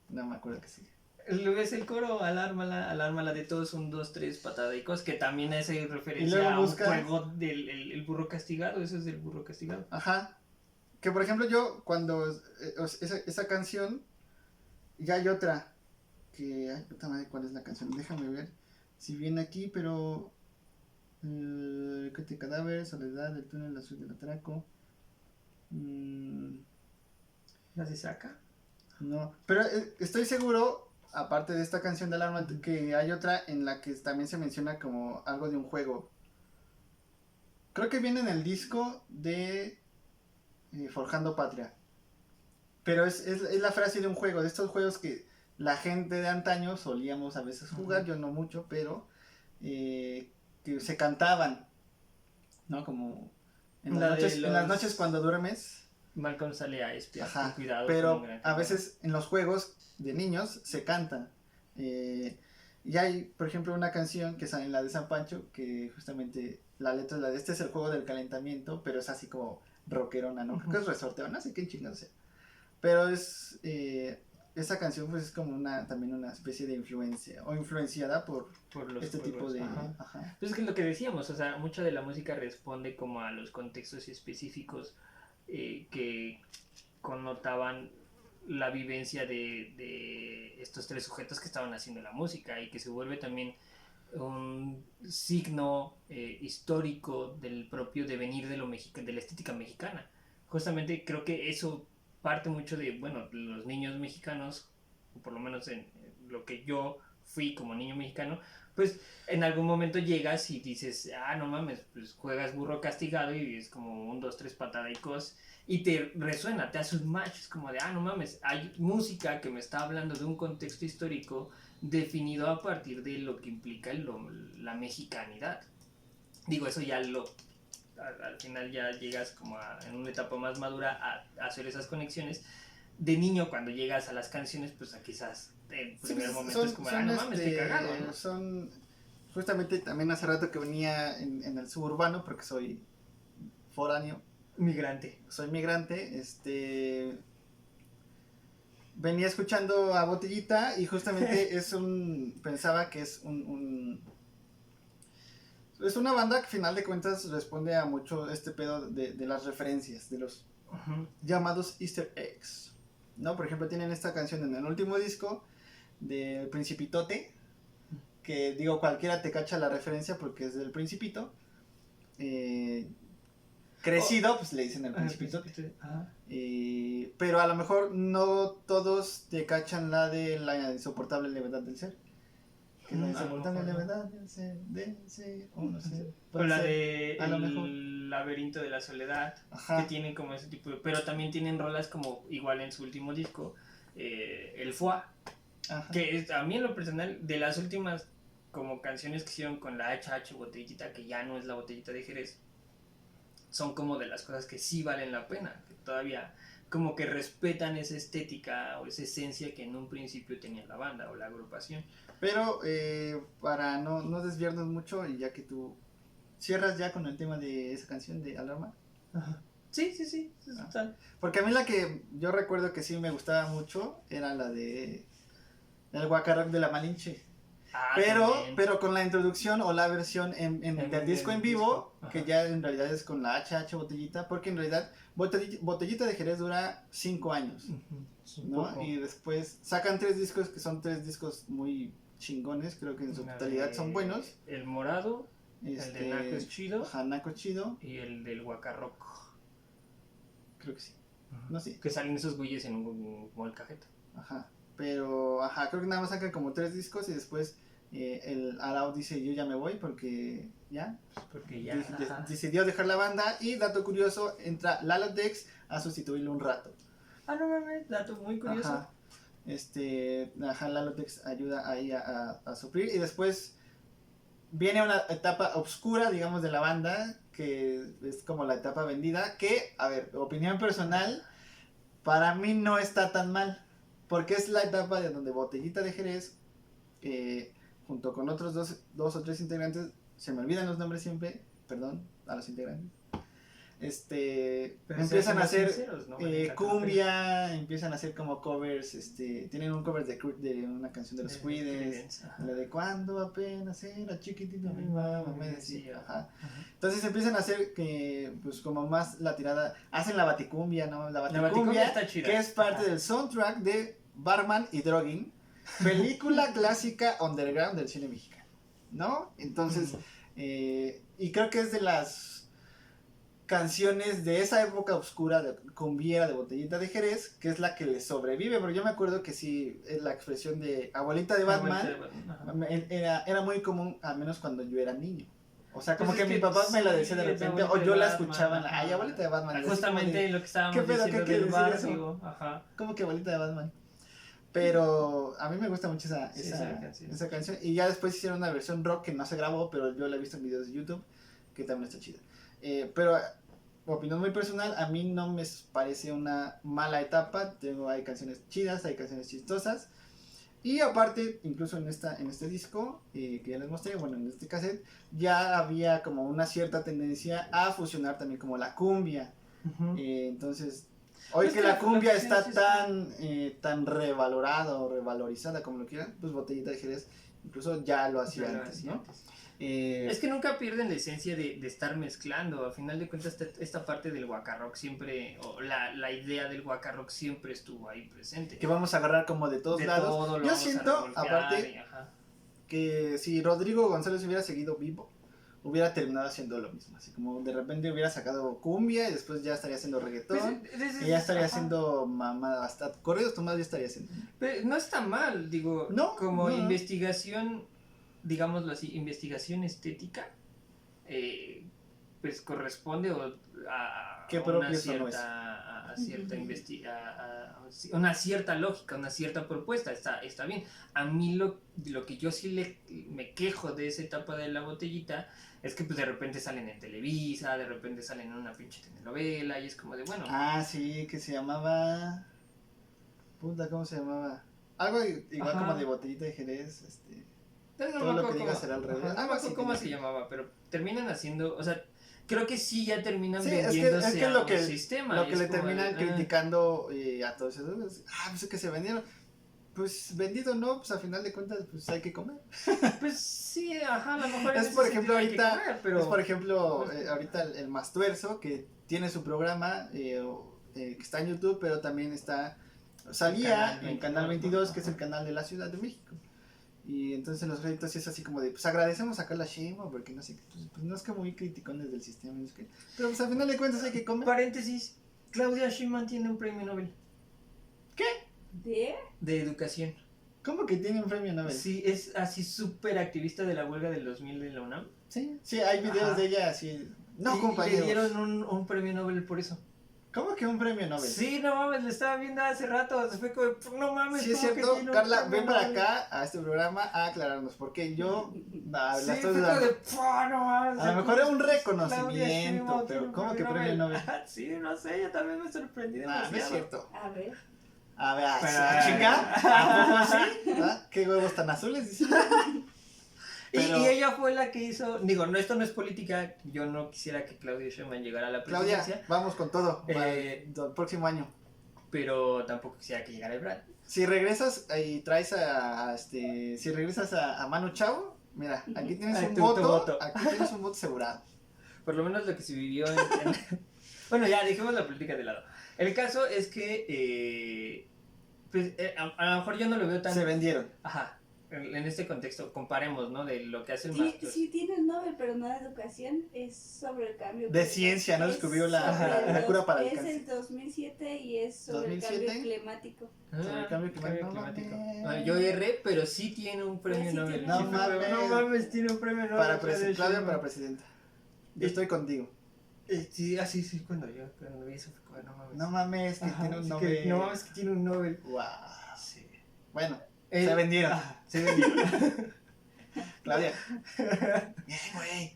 No me acuerdo que sigue. ¿Ves el coro? Alármala de todos, 1, 2, 3, patadicos, que también hace referencia a un juego del el burro castigado, eso es del burro castigado. Ajá. Que por ejemplo yo, cuando esa canción, ya hay otra, que, ay puta madre, ¿cuál es la canción? Déjame ver si viene aquí, pero... ¿Qué te cadáver? Soledad, el túnel azul del atraco. ¿La se saca? No, pero estoy seguro... Aparte de esta canción de alarma, que hay otra en la que también se menciona como algo de un juego. Creo que viene en el disco de Forjando Patria. Pero es la frase de un juego, de estos juegos que la gente de antaño solíamos a veces jugar, yo no mucho, pero que se cantaban, ¿no? Como en las noches cuando duermes. Malcolm sale a espiar, ajá, cuidado. pero a veces en los juegos de niños se cantan. Y hay, por ejemplo, una canción que sale en la de San Pancho, que justamente la letra es la de este es el juego del calentamiento, pero es así como rockerona, ¿no? Creo que es resorteo, no sé qué chingados sea. Pero es esa canción pues es como también una especie de influencia, o influenciada por los este juegos, tipo de... Ajá. Pues es que es lo que decíamos, o sea, mucha de la música responde como a los contextos específicos que connotaban la vivencia de estos tres sujetos que estaban haciendo la música y que se vuelve también un signo histórico del propio devenir de la estética mexicana. Justamente creo que eso parte mucho de, bueno, los niños mexicanos, por lo menos en lo que yo fui como niño mexicano, pues en algún momento llegas y dices, no mames, pues juegas burro castigado y es como 1, 2, 3 patadicos y te resuena, te hace un match, es como de, no mames, hay música que me está hablando de un contexto histórico definido a partir de lo que implica la mexicanidad. Digo, eso ya al final ya llegas como en una etapa más madura a hacer esas conexiones. De niño, cuando llegas a las canciones, pues quizás el primer momento es como, no mames, qué cagado, ¿no? Son, justamente también hace rato que venía en el suburbano, porque soy foráneo. Soy migrante, venía escuchando a Botellita y justamente pensaba que es es una banda que al final de cuentas responde a mucho este pedo de las referencias, de los llamados easter eggs, ¿no? Por ejemplo, tienen esta canción en el último disco del Principitote, que digo, cualquiera te cacha la referencia porque es del Principito. crecido, pues le dicen el Principito. Pero a lo mejor no todos te cachan la de la insoportable levedad del ser. Que la insoportable levedad del ser, o no sé. O la de El laberinto de la soledad, que tienen como ese tipo de... Pero también tienen rolas como, igual en su último disco, El Foie, que es, a mí en lo personal, de las últimas como canciones que hicieron con la HH Botellita, que ya no es la Botellita de Jerez, son como de las cosas que sí valen la pena, que todavía como que respetan esa estética o esa esencia que en un principio tenía la banda o la agrupación. Pero para no desviarnos mucho, y ya que tú cierras ya con el tema de esa canción de Alarma. Sí. Porque a mí la que yo recuerdo que sí me gustaba mucho era la de El Guacarroc de la Malinche. Pero con la introducción o la versión del disco en vivo, que ya en realidad es con la HH Botellita, porque en realidad Botellita de Jerez dura 5 años, ¿no? Y después sacan 3 discos que son 3 discos muy chingones, creo que en su totalidad son buenos. El Morado, el de Naco es Chido, Naco Chido, y el del Guacarroc. Creo que sí. No sé. Que salen esos güeyes en un molcajete. Pero, creo que nada más sacan como 3 discos y después el Arau dice yo ya me voy porque ya decidió dejar la banda. Y dato curioso, entra Lalo Dex a sustituirlo un rato. No mames, dato muy curioso. Lalo Dex ayuda ahí a suplir. Y después viene una etapa oscura, digamos, de la banda, que es como la etapa vendida, que, a ver, opinión personal, para mí no está tan mal. Porque es la etapa de donde Botellita de Jerez, junto con otros dos o tres integrantes, se me olvidan los nombres siempre, perdón a los integrantes, empiezan a hacer cumbia, empiezan a hacer como covers, tienen un cover de una canción de los Creedence, la de cuando apenas era chiquitito mi mamá me decía, entonces empiezan a hacer que pues como más la tirada, hacen la baticumbia, ¿no? La baticumbia está chida, que es parte del soundtrack de Barman y Drogin, película clásica underground del cine mexicano, ¿no? Entonces, y creo que es de las canciones de esa época oscura de cumbiera de Botellita de Jerez, que es la que le sobrevive, pero yo me acuerdo que sí, la expresión de abuelita de Batman, era muy común, al menos cuando yo era niño. O sea, como pues que mi papá me la decía de repente, o yo la escuchaba, ay, abuelita de Batman. Justamente lo que estábamos diciendo del barrio. ¿Cómo que abuelita de Batman? Pero a mí me gusta mucho esa canción. Y ya después hicieron una versión rock que no se grabó, pero yo la he visto en videos de YouTube, que también está chida. Pero opinión muy personal, a mí no me parece una mala etapa. Hay canciones chidas, hay canciones chistosas. Y aparte, incluso en este disco, que ya les mostré, bueno, en este cassette, ya había como una cierta tendencia a fusionar también como la cumbia. Entonces, hoy pues que la cumbia está tan revalorada o revalorizada, como lo quieran, pues Botellita de Jerez incluso ya lo hacía antes, ¿no? Es que nunca pierden la esencia de estar mezclando. A final de cuentas, esta parte del guacarrock siempre, o la idea del guacarrock siempre estuvo ahí presente. Que vamos a agarrar como de todos lados. Yo siento, aparte, que si Rodrigo González hubiera seguido vivo, hubiera terminado haciendo lo mismo. Así como de repente hubiera sacado cumbia y después ya estaría haciendo reggaetón. Pues, y ya estaría haciendo mamá, hasta corridos tomados ya estaría haciendo. Pero no está mal, digo, como investigación, digámoslo así, investigación estética, pues corresponde a una cierta lógica, una cierta propuesta, está bien. A mí lo que yo sí me quejo de esa etapa de la botellita es que pues de repente salen en Televisa, de repente salen en una pinche telenovela y es como de bueno. Sí, que se llamaba, ¿cómo se llamaba? Algo igual como de Botellita de Jerez, todo lo que digas será al revés. No me acuerdo cómo se llamaba, pero terminan haciendo, o sea, creo que sí ya terminan vendiéndose es que a un sistema. Lo que le terminan criticando a todos esos, pues es que se vendieron. Pues vendido no, pues a final de cuentas pues hay que comer. Pues sí, a lo mejor es por ejemplo ahorita, ahorita el Mastuerzo, que tiene su programa que está en YouTube, pero también salía en Canal 22, que es el canal de la Ciudad de México. Y entonces en los créditos sí es así como de, pues agradecemos a Carla Sheinbaum porque no sé, pues no es que muy criticones del sistema, no es que, pero pues al final de cuentas hay que comer. Paréntesis, Claudia Sheinbaum tiene un premio Nobel. ¿Qué? De educación. ¿Cómo que tiene un premio Nobel? Sí, es así súper activista de la huelga del 2000 de la UNAM. Sí, hay videos de ella así. No, y compañeros. le dieron un premio Nobel por eso. ¿Cómo que un premio Nobel? Sí, no mames, lo estaba viendo hace rato. Se fue como, no mames. Sí, es cierto. Carla, ven para acá a este programa a aclararnos. Porque yo la estoy dudando. No mames. A lo mejor es un reconocimiento, pero ¿cómo que premio Nobel? Sí, no sé, yo también me sorprendí demasiado. No es cierto. A ver. Chinga. ¿A poco así? ¿Ah? ¿Qué huevos tan azules? Dice. Pero... Y ella fue la que hizo, digo, no, esto no es política, yo no quisiera que Claudia Sheinbaum llegara a la presidencia. Claudia, vamos con todo, el próximo año. Pero tampoco quisiera que llegara Ebrard. Si regresas y traes si regresas a Manu Chao, mira, aquí tienes un voto, aquí tienes un voto asegurado. Por lo menos lo que se vivió Bueno, ya, dejemos la política de lado. El caso es que, a lo mejor yo no lo veo tan... Se vendieron. Ajá. En este contexto, comparemos, ¿no? De lo que hace el máster. Sí, tiene un Nobel, pero no de educación, es sobre el cambio. De ciencia, ¿no? Descubrió la cura para el cáncer. Es el 2007 y es sobre el cambio climático. Sobre el cambio climático. Yo erré, pero sí tiene un premio Nobel. No mames, tiene un premio Nobel. Claudia para presidenta. Yo estoy contigo. Sí, cuando vi eso fue como, no mames. No mames, que tiene un Nobel. No mames, que tiene un Nobel. Wow. Sí. Bueno. Se vendieron. Claudia. Bien, güey.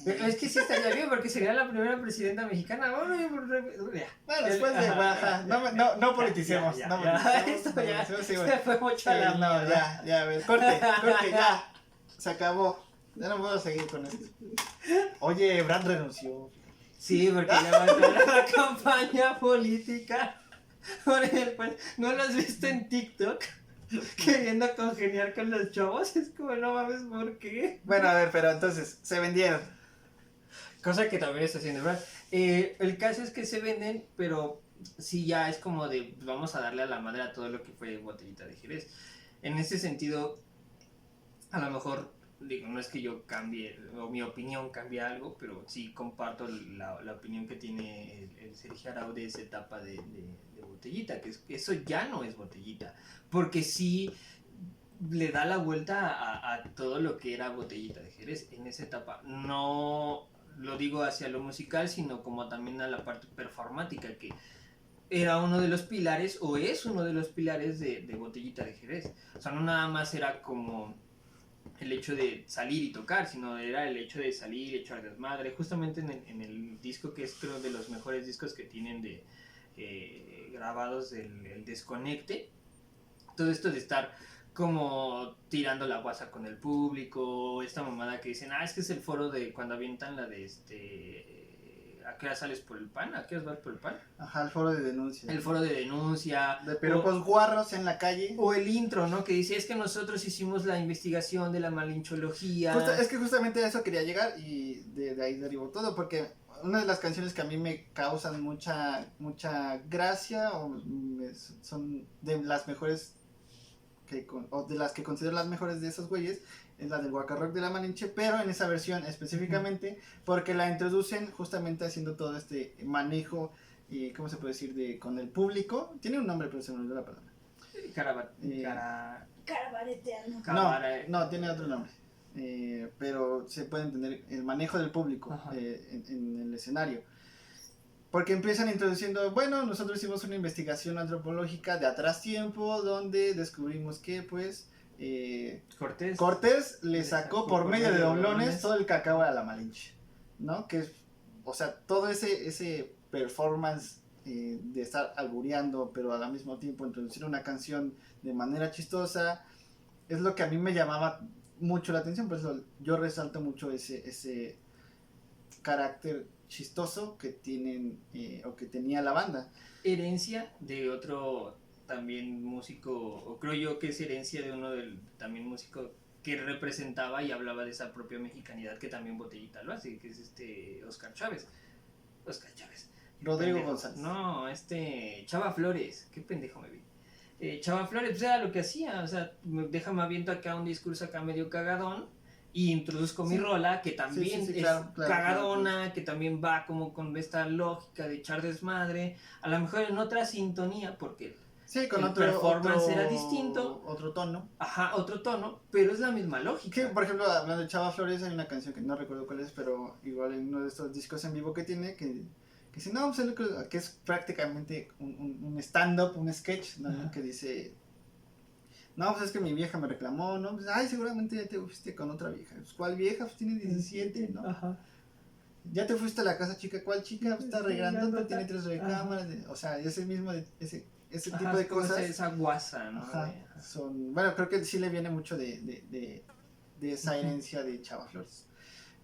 Es que sí estaría bien porque sería la primera presidenta mexicana. Bueno, después de baja. No politicemos. Esto ya. Se fue mucho a la no, ya, a ver. Corte, ya. Se acabó. Ya no puedo seguir con esto. Oye, Ebrard renunció. Sí, porque levantó la campaña política. Por ejemplo, ¿no lo has visto en TikTok? Queriendo congeniar con los chavos, es como no mames, ¿por qué? Bueno, a ver, pero entonces, se vendieron. Cosa que también está haciendo, ¿verdad? El caso es que se venden, pero sí ya es como de, vamos a darle a la madre a todo lo que fue Botellita de Jerez. En ese sentido, a lo mejor, digo, no es que yo cambie, o mi opinión cambie algo, pero sí comparto la opinión que tiene el Sergio Arau de esa etapa de Botellita, que eso ya no es Botellita, porque sí le da la vuelta a todo lo que era Botellita de Jerez en esa etapa. No lo digo hacia lo musical, sino como también a la parte performática, que era uno de los pilares, o es uno de los pilares de Botellita de Jerez. O sea, no nada más era como el hecho de salir y tocar, sino era el hecho de salir, echar desmadre. Justamente en el disco, que es creo de los mejores discos que tienen de grabados, el Desconecte, todo esto de estar como tirando la guasa con el público, esta mamada que dicen, es que es el foro de cuando avientan la de ¿a qué hora sales por el pan? ¿A qué hora vas por el pan? Ajá, el foro de denuncia. El foro de denuncia. De piropos guarros en la calle. O el intro, ¿no? Que dice, es que nosotros hicimos la investigación de la malinchología. Es que justamente a eso quería llegar y de ahí derivó todo, porque una de las canciones que a mí me causan mucha gracia son de las mejores o de las que considero las mejores de esos güeyes, es la del Waka Rock de la Malinche, pero en esa versión específicamente porque la introducen justamente haciendo todo este manejo, ¿cómo se puede decir? Con el público. Tiene un nombre, pero se me olvidó la palabra. Carabareteando. No, tiene otro nombre. Pero se puede entender el manejo del público en el escenario. Porque empiezan introduciendo, bueno, nosotros hicimos una investigación antropológica de atrás tiempo, donde descubrimos que, pues, Cortés le sacó por medio de doblones todo el cacao a la Malinche, ¿no? Que es, o sea, todo ese performance de estar albureando, pero al mismo tiempo introducir una canción de manera chistosa, es lo que a mí me llamaba mucho la atención, por eso yo resalto mucho ese carácter chistoso que tienen o que tenía la banda. Herencia de otro también músico, o creo yo que es herencia de uno del también músico que representaba y hablaba de esa propia mexicanidad que también Botellita lo hace, que es Oscar Chávez. Rodrigo pendejo. González. No, Chava Flores, qué pendejo me vi. Chava Flores, pues era lo que hacía, o sea, déjame aviento acá un discurso acá medio cagadón y introduzco mi rola, que también es cagadona, claro. Que también va como con esta lógica de echar desmadre, a lo mejor en otra sintonía, porque sí, con el performance era distinto. Otro tono. Ajá, otro tono, pero es la misma lógica. Sí, por ejemplo, hablando de Chava Flores, hay una canción que no recuerdo cuál es, pero igual en uno de estos discos en vivo que tiene, que dice, no, pues que es prácticamente un stand-up, un sketch, ¿no? Que dice, no, pues es que mi vieja me reclamó, ¿no? Pues, ay, seguramente ya te fuiste con otra vieja. Pues, ¿cuál vieja? Pues tiene 17, ¿no? Ajá. Ya te fuiste a la casa chica, ¿cuál chica? Pues está regando, tiene 3 recámaras, o sea, es el mismo, ese tipo de cosas. Esa guasa, ¿no? Ajá, son, bueno, creo que sí le viene mucho de esa herencia de Chava Flores.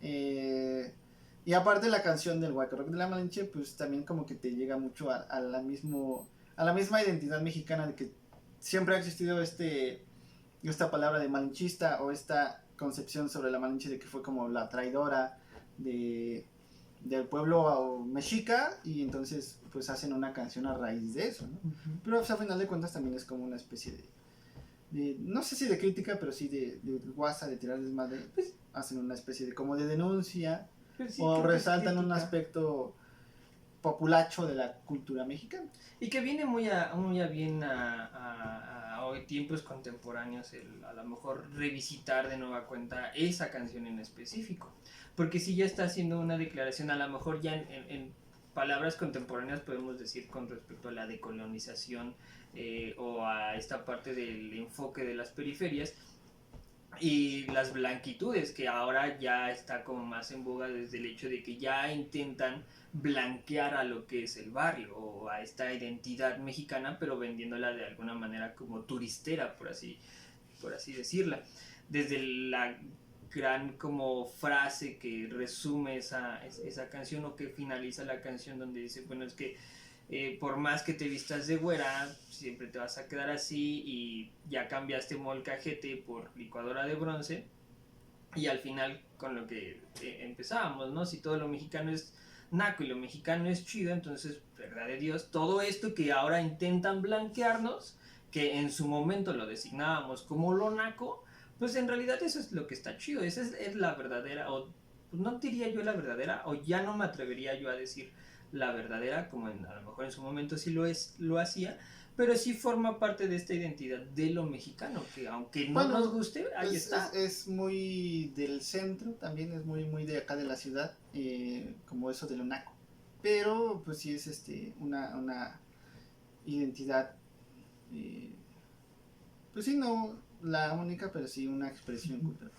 Y aparte la canción del Huaco Rock de la Malinche, pues también como que te llega mucho a la misma identidad mexicana, de que siempre ha existido esta palabra de malinchista, o esta concepción sobre la Malinche de que fue como la traidora del pueblo mexica, y entonces pues hacen una canción a raíz de eso, ¿no? Pero pues, a final de cuentas también es como una especie de no sé si de crítica, pero sí de guasa, de tirar desmadre, pues hacen una especie de como de denuncia, sí, o resaltan un aspecto populacho de la cultura mexicana. Y que viene muy a bien a hoy, tiempos contemporáneos, a lo mejor revisitar de nueva cuenta esa canción en específico. Porque si ya está haciendo una declaración, a lo mejor ya en palabras contemporáneas podemos decir con respecto a la decolonización, o a esta parte del enfoque de las periferias y las blanquitudes, que ahora ya está como más en boga desde el hecho de que ya intentan blanquear a lo que es el barrio o a esta identidad mexicana, pero vendiéndola de alguna manera como turistera, por así decirla. Desde la gran como frase que resume esa canción, o que finaliza la canción, donde dice, bueno, es que por más que te vistas de güera, siempre te vas a quedar así, y ya cambiaste molcajete por licuadora de bronce, y al final con lo que empezábamos, ¿no? Si todo lo mexicano es naco y lo mexicano es chido, entonces, verdad de Dios, todo esto que ahora intentan blanquearnos, que en su momento lo designábamos como lo naco, pues en realidad eso es lo que está chido, esa es la verdadera, o no diría yo la verdadera, o ya no me atrevería yo a decir la verdadera, como a lo mejor en su momento sí lo hacía, pero sí forma parte de esta identidad de lo mexicano, que aunque no nos guste, ahí está. Es muy del centro, también es muy de acá de la ciudad, como eso de lo naco, pero pues sí es una identidad, pues sí, no la única, pero sí una expresión cultural,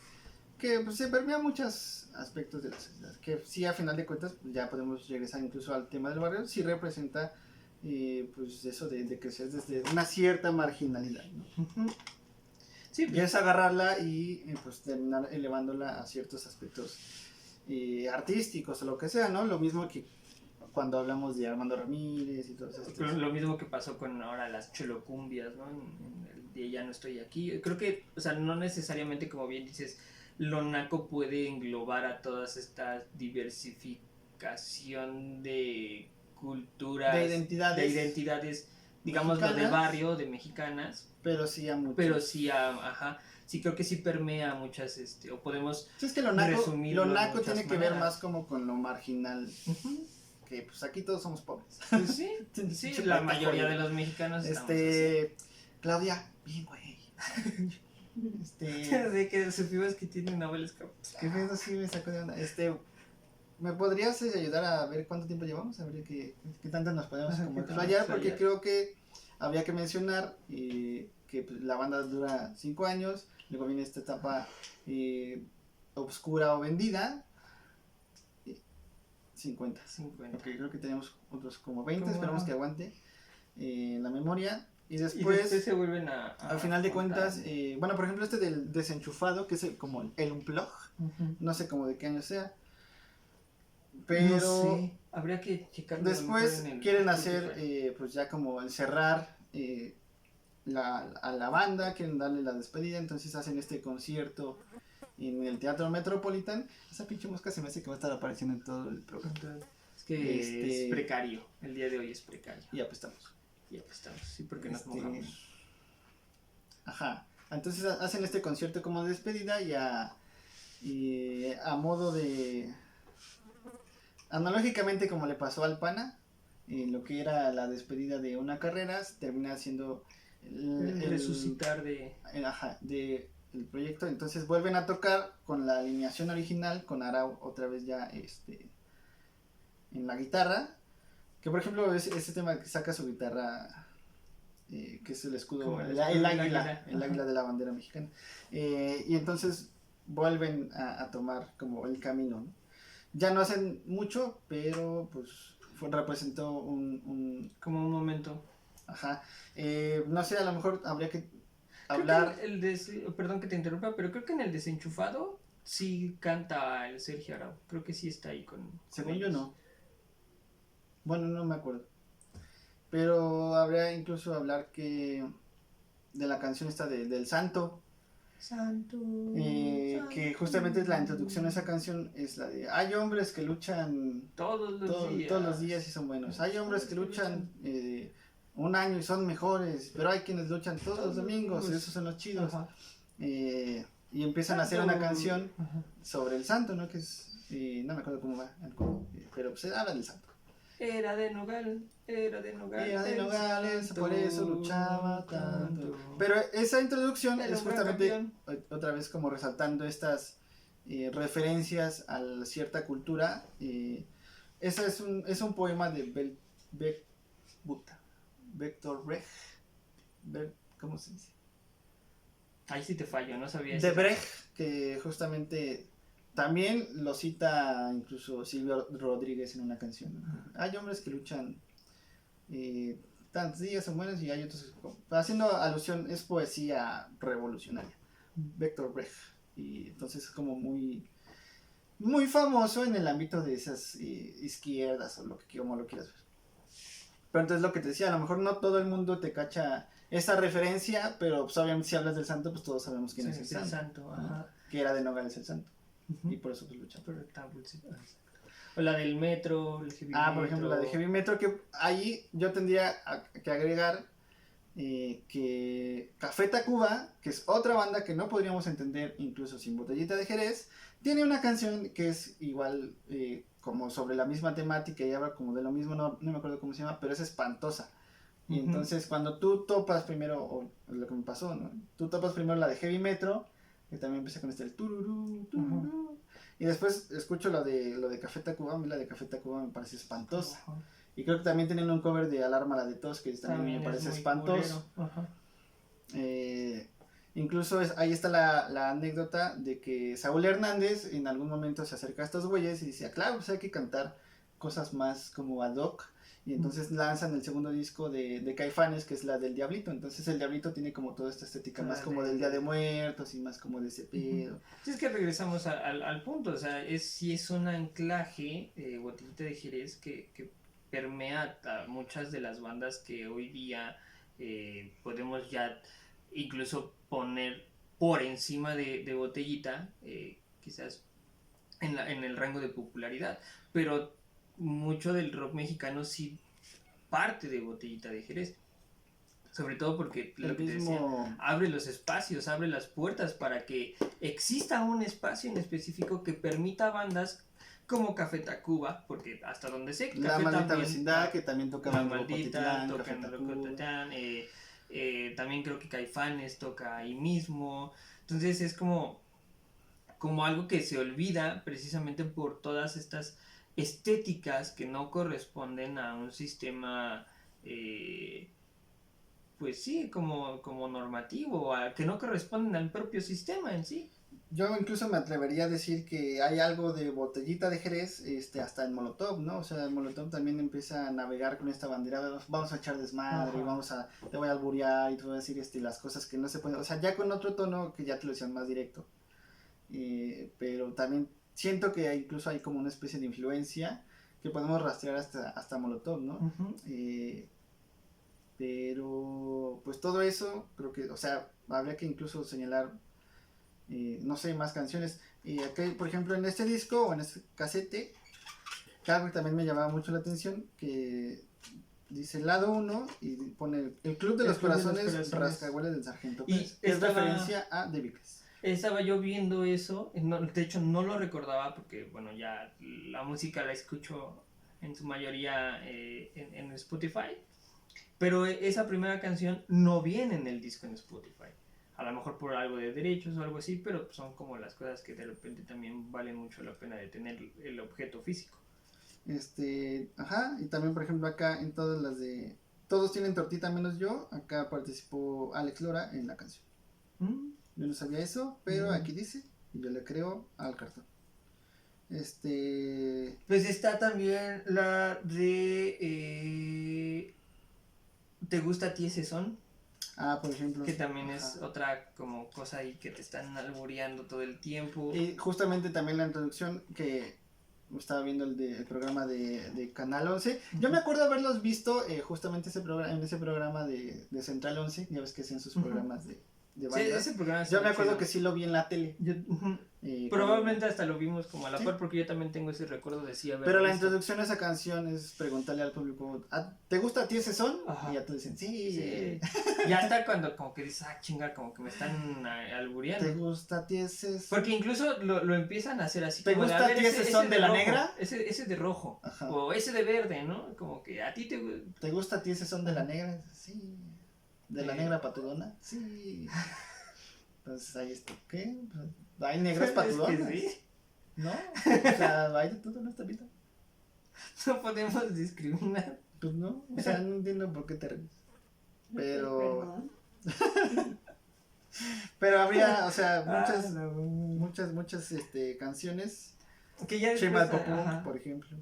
que pues, se permea muchos aspectos de la sociedad, que sí, a final de cuentas, ya podemos regresar incluso al tema del barrio, sí representa pues eso de crecer desde una cierta marginalidad, ¿no? Sí, pues, y es agarrarla y pues terminar elevándola a ciertos aspectos artísticos o lo que sea, ¿no? Lo mismo que cuando hablamos de Armando Ramírez y todo eso. Lo mismo que pasó con ahora las cholocumbias, ¿no? En el de Ya no estoy aquí. Creo que, o sea, no necesariamente, como bien dices, lo naco puede englobar a todas estas diversificación de culturas, de identidades digamos, lo de barrio, de mexicanas, pero sí a muchas. Pero sí ajá, sí creo que sí permea muchas, o podemos sí, es que lo naco tiene que ver más como con lo marginal, que pues aquí todos somos pobres. Pues sí, sí, la mayoría de los mexicanos estamos así. Claudia, bien güey. De que supimos que tiene novelas capaz. Que eso sí me sacó de onda. ¿Me podrías ayudar a ver cuánto tiempo llevamos? A ver qué tanto nos podemos explayar, porque creo que habría que mencionar que pues, la banda dura 5 años, luego viene esta etapa obscura o vendida. 50. Okay, creo que tenemos otros como 20, esperamos que aguante la memoria. Y después se vuelven al final de cuentas, bueno, por ejemplo, del desenchufado, que es como el unplug, no sé cómo de qué año sea, pero no sé. Habría que checar. Después quieren hacer pues ya como el cerrar a la banda, quieren darle la despedida, entonces hacen este concierto en el Teatro Metropolitan. Esa pinche mosca se me hace que va a estar apareciendo en todo el programa. Es que es precario, el día de hoy es precario. Y apestamos. Sí, porque nos mojamos. Ajá. Entonces hacen este concierto como de despedida y a modo de... Analógicamente como le pasó al Pana, lo que era la despedida de una carrera, termina siendo el resucitar de el proyecto. Entonces vuelven a tocar con la alineación original, con Arau otra vez ya en la guitarra, que por ejemplo es ese tema que saca su guitarra, que es el escudo, el águila de la bandera mexicana, y entonces vuelven a tomar como el camino, ¿no? Ya no hacen mucho, pero pues representó como un momento. Ajá. No sé, a lo mejor habría que hablar... Perdón que te interrumpa, pero creo que en el Desenchufado sí canta el Sergio Arau. Creo que sí está ahí con... Según yo no. Bueno, no me acuerdo. Pero habría incluso hablar de la canción esta del Santo. Santo. Que justamente es la introducción a esa canción, es la de: hay hombres que luchan todos los días y son buenos. Hay hombres que luchan un año y son mejores, pero hay quienes luchan todos los domingos, esos son los chidos. Y empiezan a hacer una canción sobre el santo, ¿no? Que es, no me acuerdo cómo va, pero pues habla del santo. Era de Nogales, por eso luchaba tanto. Pero esa introducción es justamente otra vez como resaltando estas referencias a cierta cultura. Ese es un poema de Bertolt Brecht. ¿Cómo se dice? Ahí sí te fallo, no sabía. De Brecht, que justamente también lo cita incluso Silvio Rodríguez en una canción, ¿no? Hay hombres que luchan tantos días son buenos y hay otros, haciendo alusión, es poesía revolucionaria. Bertolt Brecht. Y entonces es como muy muy famoso en el ámbito de esas izquierdas, o como lo quieras ver. Pero entonces lo que te decía, a lo mejor no todo el mundo te cacha esa referencia, pero pues, obviamente si hablas del santo, pues todos sabemos quién es el santo. Ajá. Que era de Nogales el santo. Y por eso pues lucha. O la del metro, el heavy metro. Por ejemplo, la de heavy metro, que ahí yo tendría que agregar que Café Tacuba, que es otra banda que no podríamos entender incluso sin Botellita de Jerez, tiene una canción que es igual como sobre la misma temática y habla como de lo mismo, no me acuerdo cómo se llama, pero es espantosa. Y entonces cuando tú topas primero, o lo que me pasó, ¿no? Tú topas primero la de Heavy Metro, que también empieza con el tururú, tururú, y después escucho lo de Café Tacuba. A mí la de Café Tacuba me parece espantosa. Y creo que también tienen un cover de Alarma la de Tos, que también me parece espantoso. Incluso ahí está la anécdota de que Saúl Hernández en algún momento se acerca a estos güeyes y dice: claro, pues hay que cantar cosas más como ad hoc. Y entonces lanzan el segundo disco de Caifanes, que es la del Diablito. Entonces el Diablito tiene como toda esta estética más como del Día de Muertos y más como de ese pedo. Sí, es que regresamos al punto, o sea, sí es un anclaje, Botellita de Jerez, que permea a muchas de las bandas que hoy día podemos ya incluso poner por encima de Botellita, quizás en el rango de popularidad, pero mucho del rock mexicano sí parte de Botellita de Jerez, sobre todo porque lo que te decía, abre los espacios, abre las puertas para que exista un espacio en específico que permita bandas como Café Tacuba, porque hasta donde sé, La Maldita Vecindad, que también toca La Maldita, toca en Rocotitlán, también creo que Caifanes toca ahí mismo. Entonces es como algo que se olvida precisamente por todas estas estéticas que no corresponden a un sistema pues sí, como normativo, que no corresponden al propio sistema en sí. Yo incluso me atrevería a decir que hay algo de Botellita de Jerez hasta en Molotov, ¿no? O sea, el Molotov también empieza a navegar con esta bandera: vamos a echar desmadre, te voy a alburear y te voy a decir las cosas que no se pueden, o sea, ya con otro tono que ya te lo decían más directo. Pero también siento que incluso hay como una especie de influencia que podemos rastrear hasta Molotov, ¿no? Pero pues todo eso, creo que, o sea, habría que incluso señalar no sé, más canciones. Aquí, por ejemplo, en este disco o en este casete, algo que también me llamaba mucho la atención, que dice lado 1 y pone el Club de los Corazones Rascahueles del Sargento Pérez. Y es referencia a The Beatles. Estaba yo viendo eso, de hecho no lo recordaba porque, bueno, ya la música la escucho en su mayoría en Spotify, pero esa primera canción no viene en el disco en Spotify. A lo mejor por algo de derechos o algo así, pero son como las cosas que de repente también valen mucho la pena de tener el objeto físico. Ajá, y también por ejemplo acá en todas las de Todos tienen tortita menos yo, acá participó Alex Lora en la canción. Yo no sabía eso, pero aquí dice, y yo le creo al cartón. Pues está también la de ¿Te gusta a ti ese son? Por ejemplo. Que también es otra como cosa ahí que te están albureando todo el tiempo. Y justamente también la introducción que estaba viendo el programa de Canal 11. Yo me acuerdo haberlos visto justamente en ese programa de Central 11. Ya ves que hacían sus programas de bandas. Sí, ese programa yo me acuerdo que sí lo vi en la tele. Probablemente hasta lo vimos como a la par, porque yo también tengo ese recuerdo de sí haber Pero la introducción a esa canción es preguntarle al público, ¿te gusta a ti ese son? Ajá. Y ya te dicen, sí. Y hasta cuando como que dices, chinga, como que me están albureando. ¿Te gusta a ti ese son? Porque incluso lo empiezan a hacer así. ¿Te gusta a ti ese son de la rojo, negra? Ese de rojo. Ajá. O ese de verde, ¿no? Como que a ti ¿Te gusta a ti ese son de la negra? Sí. ¿De la negra patudona? Sí. Entonces ahí está. ¿Qué? Hay negras patudonas. Sí. ¿No? O sea, hay de todo en esta vida. No podemos discriminar. Pues no, o sea, no entiendo por qué te ríes. Pero. Pero habría, o sea, muchas canciones. Que ya Chema Popó, por ejemplo.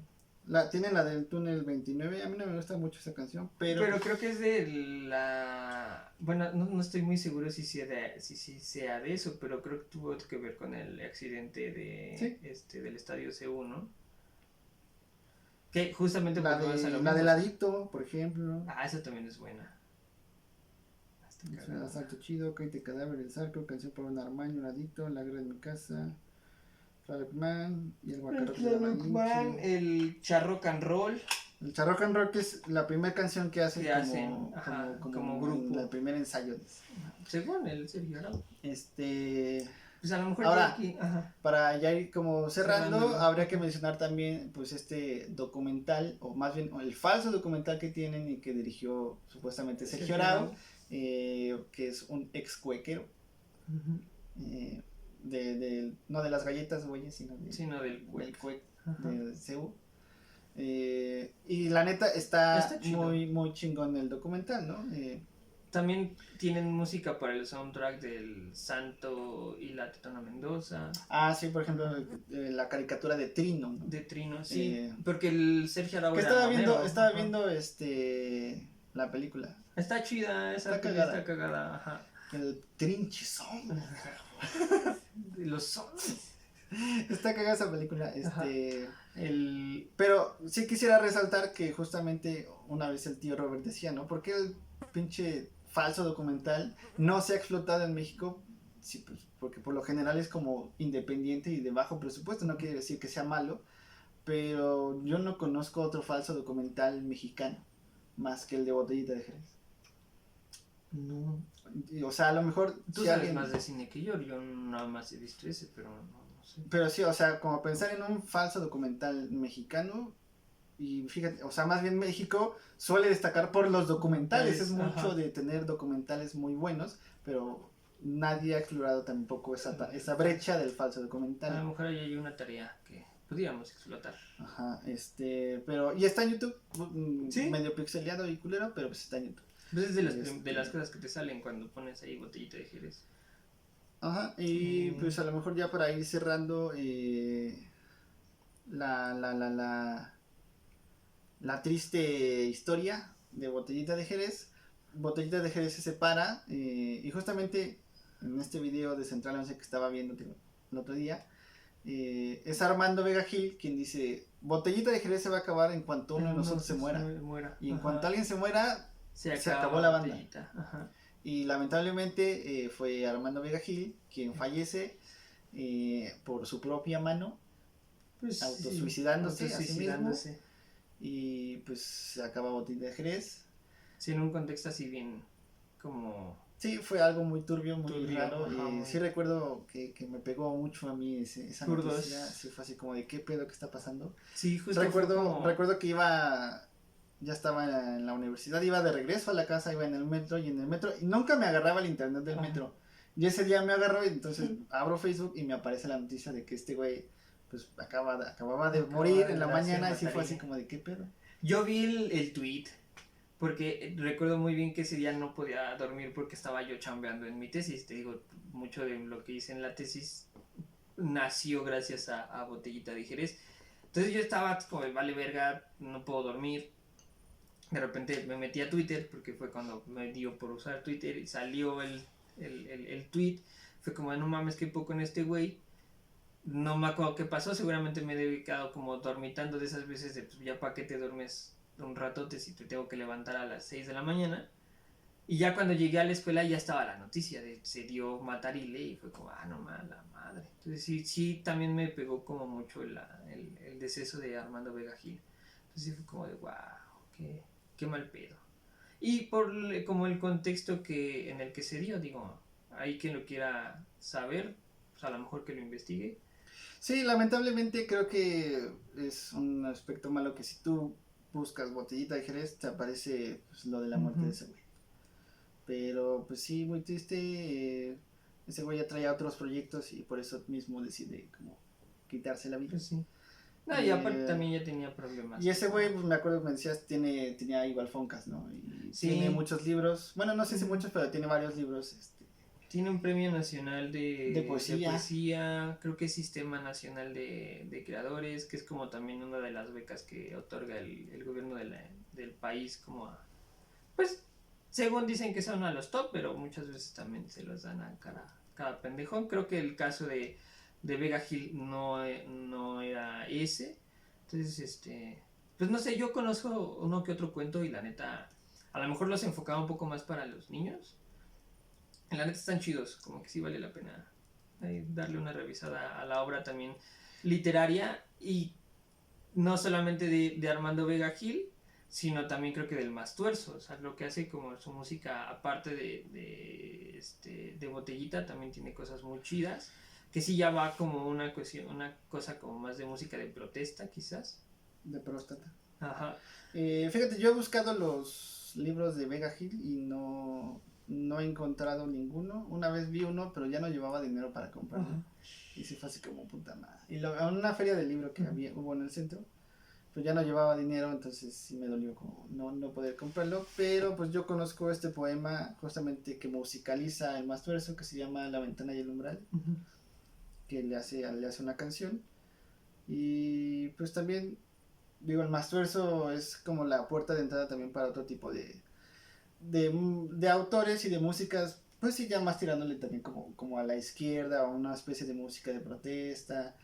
Tienen la del túnel 29, a mí no me gusta mucho esa canción, pero creo que es de la... Bueno, no estoy muy seguro si sea de eso, pero creo que tuvo que ver con el accidente del estadio C1, que justamente la del adicto, por ejemplo. Esa también es buena. Es un asalto chido, Caite Cadáver, El Zarco, Canción por un Armaño, Un Adicto, La Guerra en mi Casa, Man y el Guacarote de la Man, el Charrock and Roll. El Charrock and Roll, que es la primera canción que hacen como grupo. El primer ensayo. Según el Sergio Arau. Pues a lo mejor ahora, aquí, para ya ir como cerrando, habría que mencionar también pues este documental, o más bien el falso documental que tienen y que dirigió supuestamente Sergio Arau, que es un ex cuequero. No de las galletas, güey, sino del cuec de CEU. Y la neta está muy, muy chingón el documental, ¿no? También tienen música para el soundtrack del Santo y la Tetona Mendoza. Sí, por ejemplo, la caricatura de Trino, ¿no? De Trino, sí. Porque el Sergio Arau estaba viendo la película. Está chida, está cagada. Ajá. El trinchizón. Los sons. Está cagada esa película. Pero sí quisiera resaltar que justamente una vez el tío Robert decía, ¿no? ¿Por qué el pinche falso documental no se ha explotado en México? Sí, pues porque por lo general es como independiente y de bajo presupuesto. No quiere decir que sea malo, pero yo no conozco otro falso documental mexicano más que el de Botellita de Jerez. No. O sea, a lo mejor... Tú sabes más de cine que yo nada más he visto ese, pero no sé. Pero sí, o sea, como pensar en un falso documental mexicano, y fíjate, o sea, más bien México suele destacar por los documentales, es mucho de tener documentales muy buenos, pero nadie ha explorado tampoco esa brecha del falso documental. A lo mejor ahí hay una tarea que pudiéramos explotar. Ajá, pero, y está en YouTube, ¿Sí? Medio pixeleado y culero, pero pues está en YouTube. Es de las cosas que te salen cuando pones ahí Botellita de Jerez. Ajá, y pues a lo mejor ya para ir cerrando la triste historia de Botellita de Jerez. Botellita de Jerez se separa y justamente en este video de Central 11 que estaba viendo el otro día, es Armando Vega Gil quien dice: Botellita de Jerez se va a acabar en cuanto uno de nosotros se muera. Y en cuanto alguien se muera, se acabó la banda. Ajá. Y lamentablemente fue Armando Vega Gil quien fallece por su propia mano, pues, autosuicidándose a sí mismo. y pues se acaba Botellita de Jerez. Sí, en un contexto así bien como... Sí, fue algo muy turbio, muy raro. Ajá, sí recuerdo que me pegó mucho a mí esa Turdos. noticia. Sí, fue así como de qué pedo que está pasando. Sí, justo recuerdo que ya estaba en la universidad, iba de regreso a la casa, iba en el metro y nunca me agarraba el internet del metro. Y ese día me agarró y entonces abro Facebook y me aparece la noticia de que este güey pues acababa de morir en la mañana y sí fue así como de qué pedo. Yo vi el tweet porque recuerdo muy bien que ese día no podía dormir porque estaba yo chambeando en mi tesis. Te digo, mucho de lo que hice en la tesis nació gracias a Botellita de Jerez. Entonces yo estaba como, vale verga, no puedo dormir. De repente me metí a Twitter porque fue cuando me dio por usar Twitter y salió el tweet. Fue como, no mames, qué poco en este güey. No me acuerdo qué pasó, seguramente me he dedicado como dormitando de esas veces de pues ya para qué te duermes un ratote si te tengo que levantar a las 6 de la mañana. Y ya cuando llegué a la escuela ya estaba la noticia de se dio Matarile y fue como, no mames, la madre. Entonces sí también me pegó como mucho el deceso de Armando Vega Gil. Entonces sí fue como de, wow, qué mal pedo. Y por como el contexto en el que se dio, digo, hay quien lo quiera saber, pues a lo mejor que lo investigue. Sí, lamentablemente creo que es un aspecto malo que si tú buscas Botellita de Jerez te aparece pues, lo de la muerte de ese güey. Pero pues sí, muy triste. Ese güey ya traía otros proyectos y por eso mismo decide como quitarse la vida. Pues sí. No, y aparte también ya tenía problemas. Y ese güey, pues me acuerdo que me decías, tenía igual Foncas, ¿no? Y sí. Tiene muchos libros. Bueno, no sé si muchos, pero tiene varios libros. Tiene un premio nacional de poesía. Creo que es Sistema Nacional de Creadores, que es como también una de las becas que otorga el gobierno del país, como a, pues, según dicen que son a los top, pero muchas veces también se los dan a cada pendejón. Creo que el caso de Vega Gil no era ese. Entonces, pues no sé, yo conozco uno que otro cuento y la neta, a lo mejor los enfocaba un poco más para los niños. La neta están chidos, como que sí vale la pena darle una revisada a la obra también literaria y no solamente de Armando Vega Gil, sino también creo que del Mastuerzo, o sea, lo que hace como su música aparte de Botellita también tiene cosas muy chidas, que sí ya va como una cosa como más de música de protesta quizás. De próstata. Ajá. Fíjate, yo he buscado los libros de Vega Gil y no he encontrado ninguno. Una vez vi uno, pero ya no llevaba dinero para comprarlo. Y sí fue así como puta madre. Y en una feria de libro que hubo en el centro, pues ya no llevaba dinero, entonces sí me dolió como no poder comprarlo. Pero pues yo conozco este poema justamente que musicaliza el Mastuerzo, que se llama La Ventana y el Umbral, que le hace una canción. Y pues también, digo, el Mastuerzo es como la puerta de entrada también para otro tipo de autores y de músicas, pues sí, ya más tirándole también como a la izquierda, o una especie de música de protesta,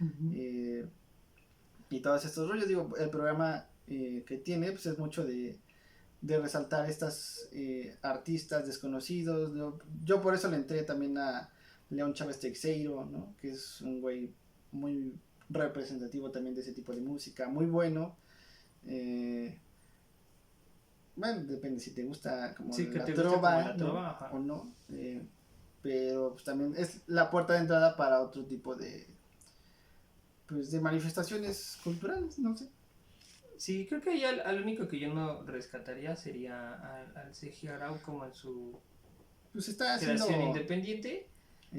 y todos estos rollos. Digo, el programa que tiene, pues es mucho de resaltar estas artistas desconocidos. Yo por eso le entré también a León Chávez Teixeiro, ¿no? Que es un güey muy representativo también de ese tipo de música, muy bueno. Bueno, depende si te gusta como sí, la trova o no, pero pues también es la puerta de entrada para otro tipo de manifestaciones culturales, no sé. Sí, creo que ya al único que yo no rescataría sería al C.G. Arau como en su pues está creación independiente.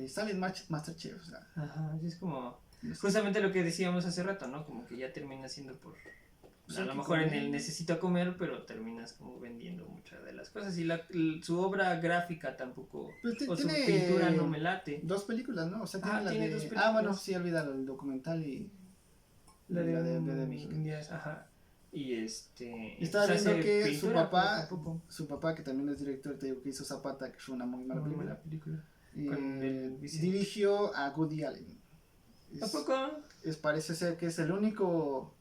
Sale en Masterchef, o sea. Ajá, es como justamente lo que decíamos hace rato, ¿no? Como que ya termina siendo por a lo mejor en el necesito comer, pero terminas como vendiendo muchas de las cosas. Y su obra gráfica tampoco, pues o su pintura no me late. 2 películas, ¿no? O sea, tiene 2 películas. Bueno, sí, olvídalo, el documental y la de México. Ajá. Y estaba viendo que su papá, que también es director, te digo que hizo Zapata, que fue una muy mala película. Dirigió a Woody Allen. ¿A poco? Parece ser que es el único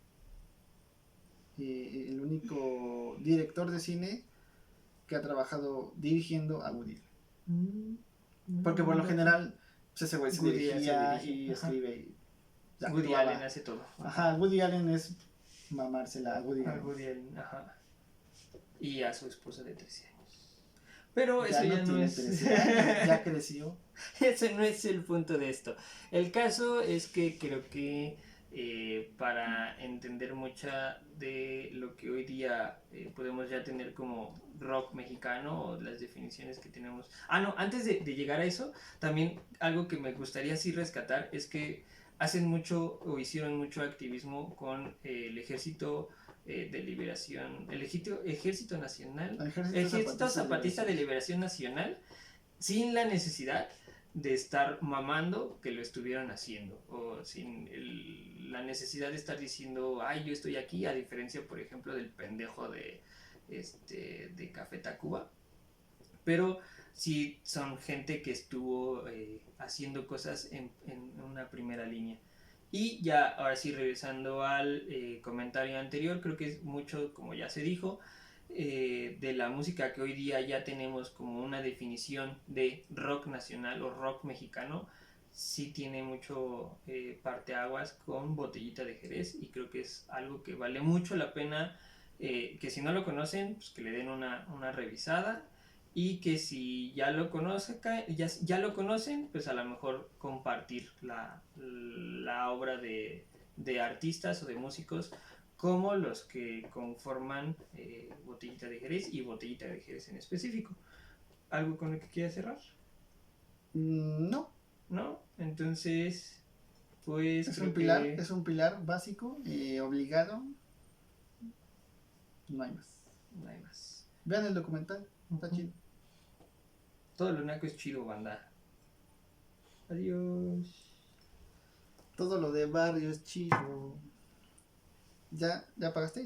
director de cine que ha trabajado dirigiendo a Woody Allen. Porque por lo general pues ese güey se dirigía y escribe. Woody Allen hace todo. Ajá, Woody Allen es mamársela a Woody Allen. Ajá. Y a su esposa de 13 años. Pero ya eso ya no es... 13 años, ya creció. Ese no es el punto de esto. El caso es que creo que para entender mucha de lo que hoy día podemos ya tener como rock mexicano o las definiciones que tenemos. No, antes de llegar a eso, también algo que me gustaría sí rescatar es que hacen mucho o hicieron mucho activismo con el ejército de liberación, el ejército nacional, ejército zapatista de liberación nacional, sin la necesidad de estar mamando que lo estuvieron haciendo, o sin la necesidad de estar diciendo, ay, yo estoy aquí, a diferencia, por ejemplo, del pendejo de Café Tacuba. Pero sí son gente que estuvo haciendo cosas en una primera línea. Y ya, ahora sí, regresando al comentario anterior, creo que es mucho, como ya se dijo, de la música que hoy día ya tenemos como una definición de rock nacional o rock mexicano, sí tiene mucho parteaguas con Botellita de Jerez, y creo que es algo que vale mucho la pena, que si no lo conocen, pues que le den una revisada, y que si ya lo conocen, pues a lo mejor compartir la obra de artistas o de músicos como los que conforman Botellita de Jerez y Botellita de Jerez en específico. ¿Algo con lo que quieras cerrar? No. ¿No? Entonces, pues es un pilar básico, obligado. No hay más. Vean el documental, está chido. Todo lo naco es chido, banda. Adiós. Todo lo de barrio es chido. ¿Ya pagaste?